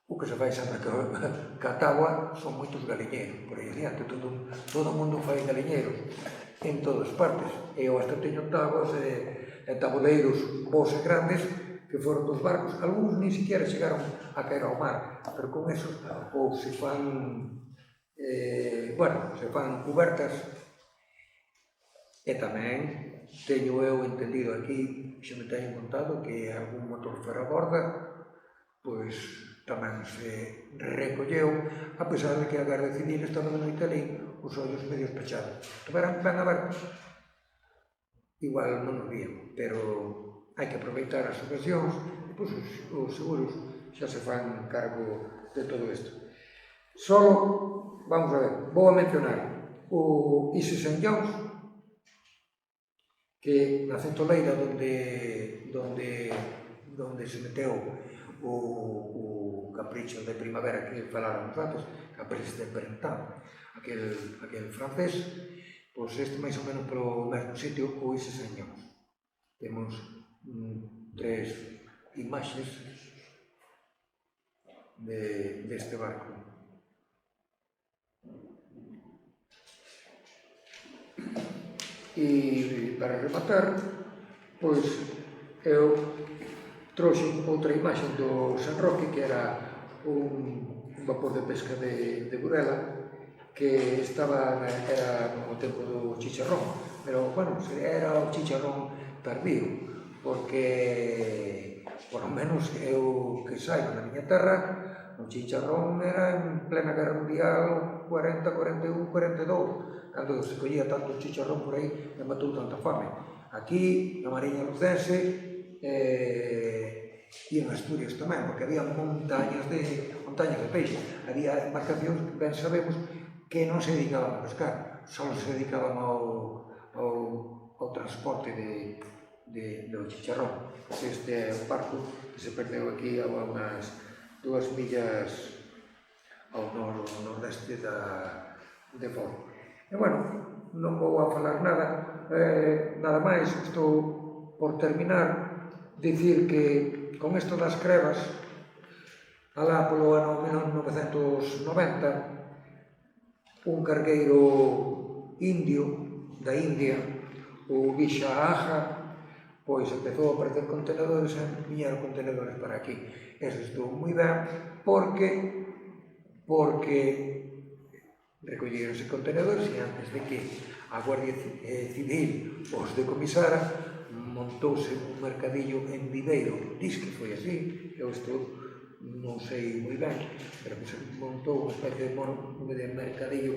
O que se fai sempre que a táboa son moitos galiñeiros, por aí adiante, todo o mundo fai galiñeiros en todas partes. Eu hasta teño táboas e taboleiros bons e grandes que foron dos barcos, algúns ni siquiera chegaron a caer ao mar, pero con esos ou se fan cubertas. E tamén teño eu entendido aquí, xa me teñen contado, que algún motor fora a borda, pois tamén se recolleu, a pesar de que a Garda Civil estaba de noite ali, os ollos medios pechados. Ben a ver, igual non nos vían, pero hai que aproveitar as ocasións, e pois os seguros xa se fan cargo de todo isto. Solo, vamos a ver, vou a mencionar o Ise St. John's, que na centoleira donde se meteu o capricho de primavera que falaron antes, capricho de printemps, aquel francés, pois este máis ou menos polo mesmo sitio, o Ise St. John's. Temos 3 imaxes deste barco. E para rematar, pois eu trouxe outra imaxe do San Roque, que era un vapor de pesca de Burela, que era no tempo do chicharrón, pero, bueno, era o chicharrón tardío, porque, por lo menos, eu que saiba na miña terra, o chicharrón era en plena Guerra Mundial 40, 41, 42, cando se collía tanto chicharrón por aí e matou tanta fame. Aquí, na Mariña Lucense, e en Asturias tamén, porque había montañas de peixe. Había embarcacións que ben sabemos que non se dedicaban a pescar, só se dedicaban ao transporte do chicharrón. Este é o barco que se perdeu aquí a unhas 2 millas ao nordeste de Foro. E, bueno, non vou a falar nada máis, estou por terminar, dicir que con isto das crevas, alá polo ano 1990, un cargueiro indio da India, o Visha Aja, pois empezou a aparecer contenedores e viñeron contenedores para aquí. Eso estou moi ben porque recollieronse contenedores e antes de que a Guardia Civil os decomisara, montouse un mercadillo en Viveiro. Diz que foi así, eu isto non sei moi ben, pero que se montou unha especie de mercadillo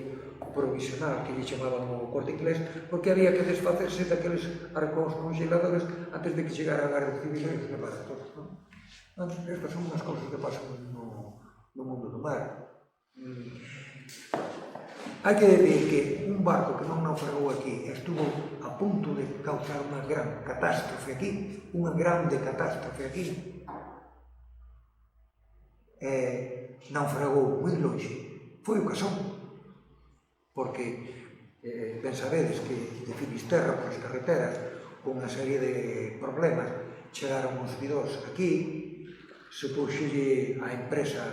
provisional que lle chamaban o Corte Inglés, porque había que desfacerse daqueles arcóns congeladores antes de que chegara a Guardia Civil e os levara todos. Estas son unhas cousas que pasan no mundo do mar. Hai que decir que un barco que non naufragou aquí estuvo a punto gran catástrofe aquí, unha grande catástrofe aquí. Naufragou moi longe, foi o Casón, porque ben sabedes que de Finisterra polas carreteras con unha serie de problemas chegaron os bidós aquí, supúxelle á empresa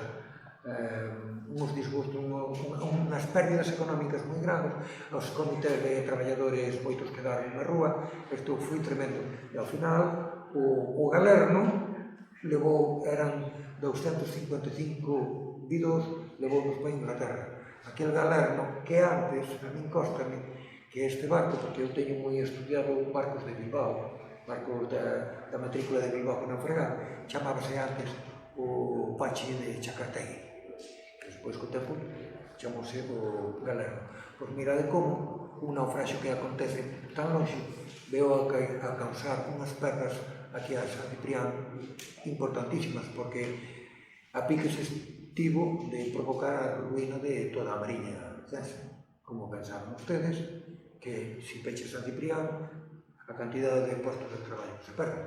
uns disgustos, unhas pérdidas económicas moi grandes, os comités de traballadores moitos quedaron na rúa, isto foi tremendo, e ao final o Galerno levou, eran 255 bidós, levou-nos para Inglaterra. Aquel Galerno que antes, a min cóstame, que este barco, porque eu teño moi estudiado barcos de Bilbao, barcos da matrícula de Bilbao que naufragaron, chamábase antes o Pachi de Chacartegui. Despois, co tempo, chamose o Galerno. Pois mirade como un naufraxio que acontece tan longe veo a causar unhas perdas aquí a San Ciprián importantísimas, porque a piques estivo de provocar a ruína de toda a Mariña lucense. Como pensaban ustedes, que se peche San Ciprián, a cantidade de postos de traballo se perde.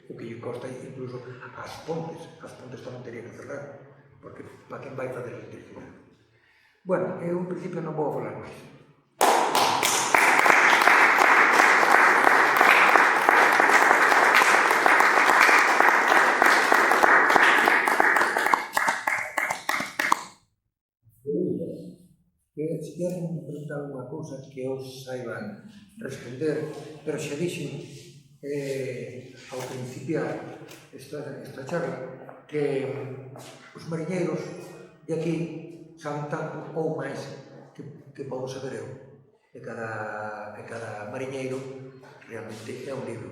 O que lle costa incluso as pontes tamén teria que cerrar, porque para quen vai fazer electricidade. Bueno, eu en principio non vou falar máis. Se queren preguntar alguna cousa que os saiban responder, pero xa dixen ao principiar esta charla que os mariñeiros de aquí saben tanto ou máis que podo saber eu, e cada mariñeiro realmente é un libro,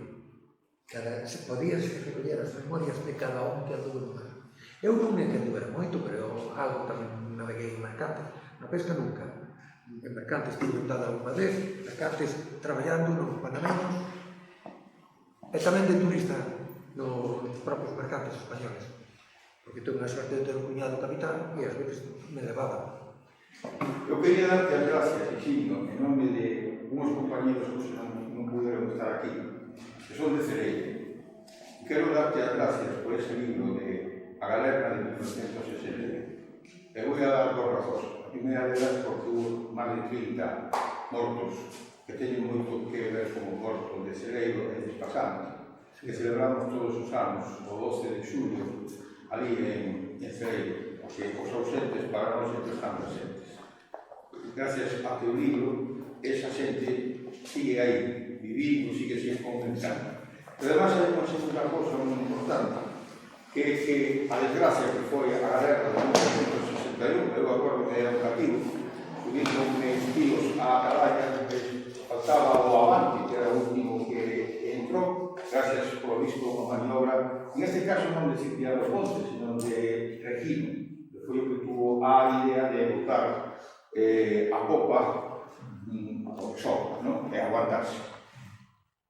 podías recoller as memorias de cada un que andou no mar. Eu non me quero ver moito, pero algo tamén naveguei en mercantes, na pesca nunca, en mercantes tive montada unha vez, mercantes traballando nos panameños, e tamén de turista nos propios mercantes españoles, porque tengo unha suerte de ter un cuñado capitán e ás veces me levaba. Eu quería darte as gracias, Xixino, en nome de unhos compañeros que non puderon estar aquí, que son de Cereiro. Quero darte as gracias por ese libro de A Galerna de 1960. E vou a dar dos razóns. A primeira delas porque hubo máis de 30 mortos que teñen moito que ver con o morto de Cereiro e de Espasante, que celebramos todos os anos, o 12 de xulio, ali en Cereiro, porque os ausentes para nós sempre están presentes. Gracias a teu libro, esa xente sigue aí, vivindo, sigue comentando. Pero además hai unha segunda cosa moi importante, que é que a desgracia que foi a guerra de 1961, eu acordo que era un cativo, subindo uns kilos a Atalaya, faltaba o Avante, que era o último que entrou, gracias por visto a maniobra, en este caso non de Cipriano Ponte, sino de Regino, que foi o que tuvo a idea de botar a popa ao sol, e aguantarse.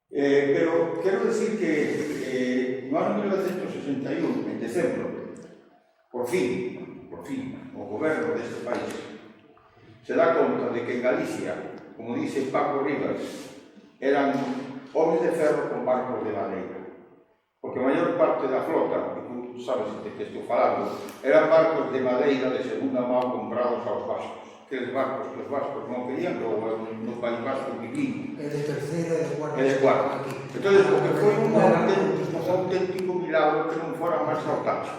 Pero quero decir que no ano 1961, en decembro, por fin, o goberno deste país se dá conta de que en Galicia, como dice Paco Rivas, eran homes de ferro con barcos de madeira. Porque a maior parte da flota, que tú sabes de que estou falando, eran barcos de madeira de segunda mão comprados aos vascos. Aqueles barcos que os vascos non querían, ou no País Vasco vivín. É de terceira e de E cuarta. de cuarta. Entón, porque foi un auténtico milagro que non fora máis saltaxe.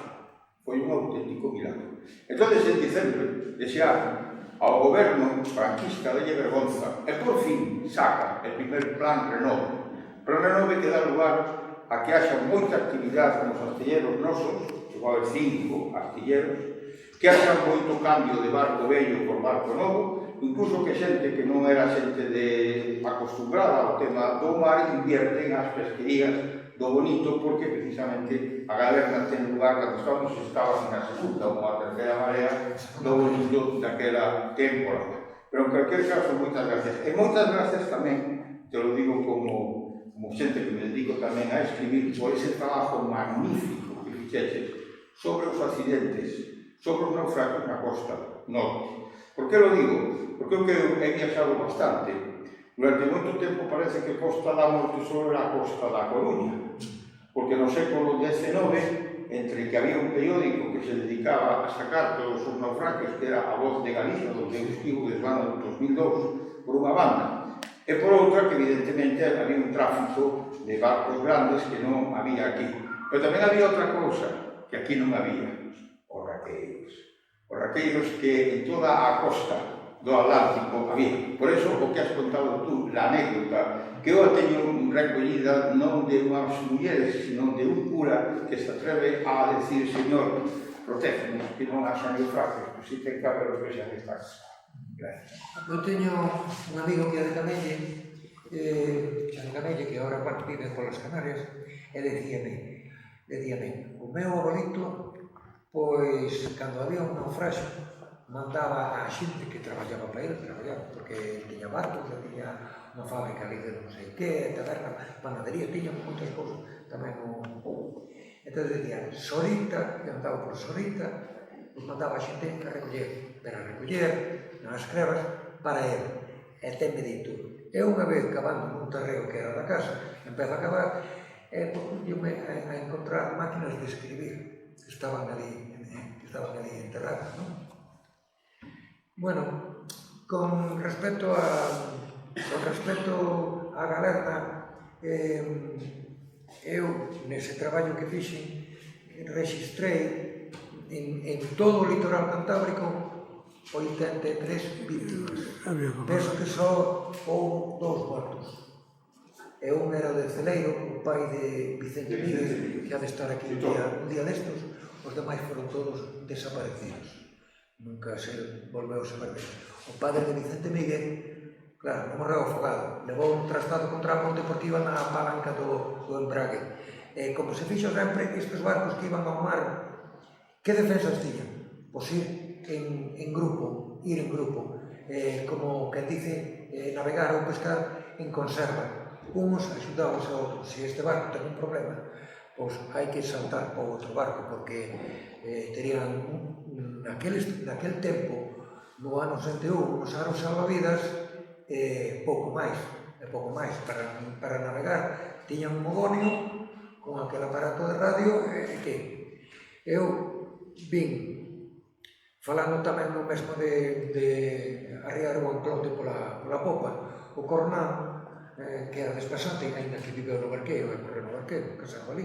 Foi un auténtico milagro. Entón, en diciembre dese ano, ao goberno franquista de vergonza, e por fin saca el primer plan Renove. Plan Renove que dá lugar a que haxa moita actividade nos astilleros nosos, que vai haber 5 astilleros, que haxa moito cambio de barco vello por barco novo, incluso que xente que non era xente acostumbrada ao tema do mar invierten as pesquerías do bonito, porque precisamente a galerna ten lugar cando estábamos na segunda ou a terceira marea do bonito daquela temporada. Pero en cualquier caso, moitas gracias. E moitas gracias tamén, te lo digo como xente que me dedico tamén a escribir, por ese trabajo magnífico que fixeches sobre os accidentes, sobre os naufragios na costa norte. Por que lo digo? Porque eu que he viaxado bastante, Durante moito tempo parece que Costa da Morte só era a Costa da Coruña, porque no século XIX, entre que había un periódico que se dedicaba a sacar todos os naufragios, que era A Voz de Galicia, donde eu estivo desde o ano 2002, por unha banda, e por outra que evidentemente había un tráfico de barcos grandes que non había aquí. Pero tamén había outra cousa que aquí non había, os raqueiros. Os raqueiros que en toda a costa do Atlántico había. Por eso, o que has contado tú, la anécdota, que eu a teño recollida non de unhas mulleres, sino de un cura que se atreve a decir: Señor, protégenos, que non haxa naufragios, que si ten que haber os que xa estás. Eu teño un amigo que é de Camelle, que agora vive polas Canarias, e decíame, o meu abuelito, pois, cando había un naufraxio, mandaba a xente que traballaba para ele, porque tiña barcos, tiña unha fábrica ali de non sei que, taberna, panadería, tiña moitas cousas tamén. Entón decía, Sorita, que andaba por Sorita, nos mandaba a xente a recoller nas crevas para ele. E tenme dito, eu unha vez cavando nun terreo que era da casa, empezo a cavar, e puxome a encontrar máquinas de escribir que estaban ali enterradas, non? Bueno, con respecto a Galerna, eu, nese traballo que fixen, rexistrei en todo o litoral cantábrico 83 víctimas. Penso que só houve 2 mortos. E un era o de Celeiro, o pai de Vicente Miguel, que ha de estar aquí un día destos, os demais foron todos desaparecidos. Nunca se volveu a saber. O padre de Vicente Miguel, claro, non morreu afogado, levou un trastado contra a ponte porque iba na palanca do embrague. E como se fixo sempre, estes barcos que iban ao mar, que defensas tiñan? Pois ir en grupo, como que dice, navegar ou pescar en conserva. Uns axudados a outros. Se este barco ten un problema, pois hai que saltar para outro barco, porque terían naquel tempo, no ano 61, nos aros salvavidas, pouco máis para navegar. Tiñan un mogonio con aquel aparato de radio que eu vin falando tamén no mesmo de arriar o anclote pola popa. O Cornán, que era despasante, ainda que viveu no barqueiro, e morreu no barqueiro, casado ali.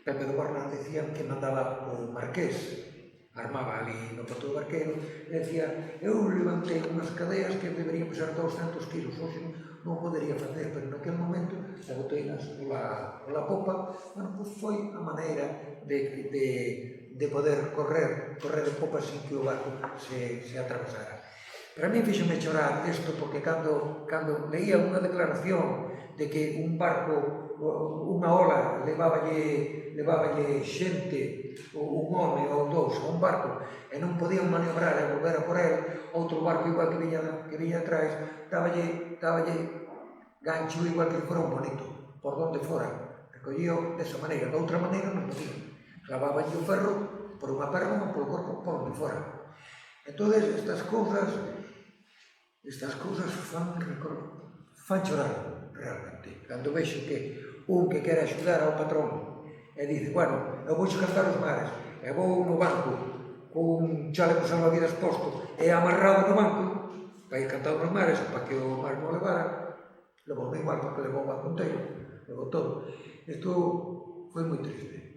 Pepe do Cornán dicían que mandaba o marqués, armaba ali no porto do barqueiro, e decía, eu levantei unhas cadeas que deberían pesar 200 kilos, hoxe non podería facer, pero naquele momento boteinas pola popa. Bueno, pois foi a maneira de poder correr de popa sin que o barco se atravesara. Para mí fíxome chorar isto, porque cando leía unha declaración de que un barco, unha ola, leváballe xente, un home ou 2 a un barco, e non podían maniobrar e volver a por él, outro barco igual que viña atrás, dáballe gancho igual que fora un bonito, por donde fora. Recollío desa maneira, de outra maneira non podía. Claváballe o ferro por unha perna ou polo corpo, por onde fora. Entón, estas cousas fan chorar realmente. Cando vexo que un que quere axudar ao patrón e dice, bueno, eu vou cantar os mares, e vou no banco con un chaleco salvavidas posto e amarrado no banco para ir cantar os mares, para que o mar non levara, levou igual porque levou o banco inteiro, levou todo. Isto foi moi triste.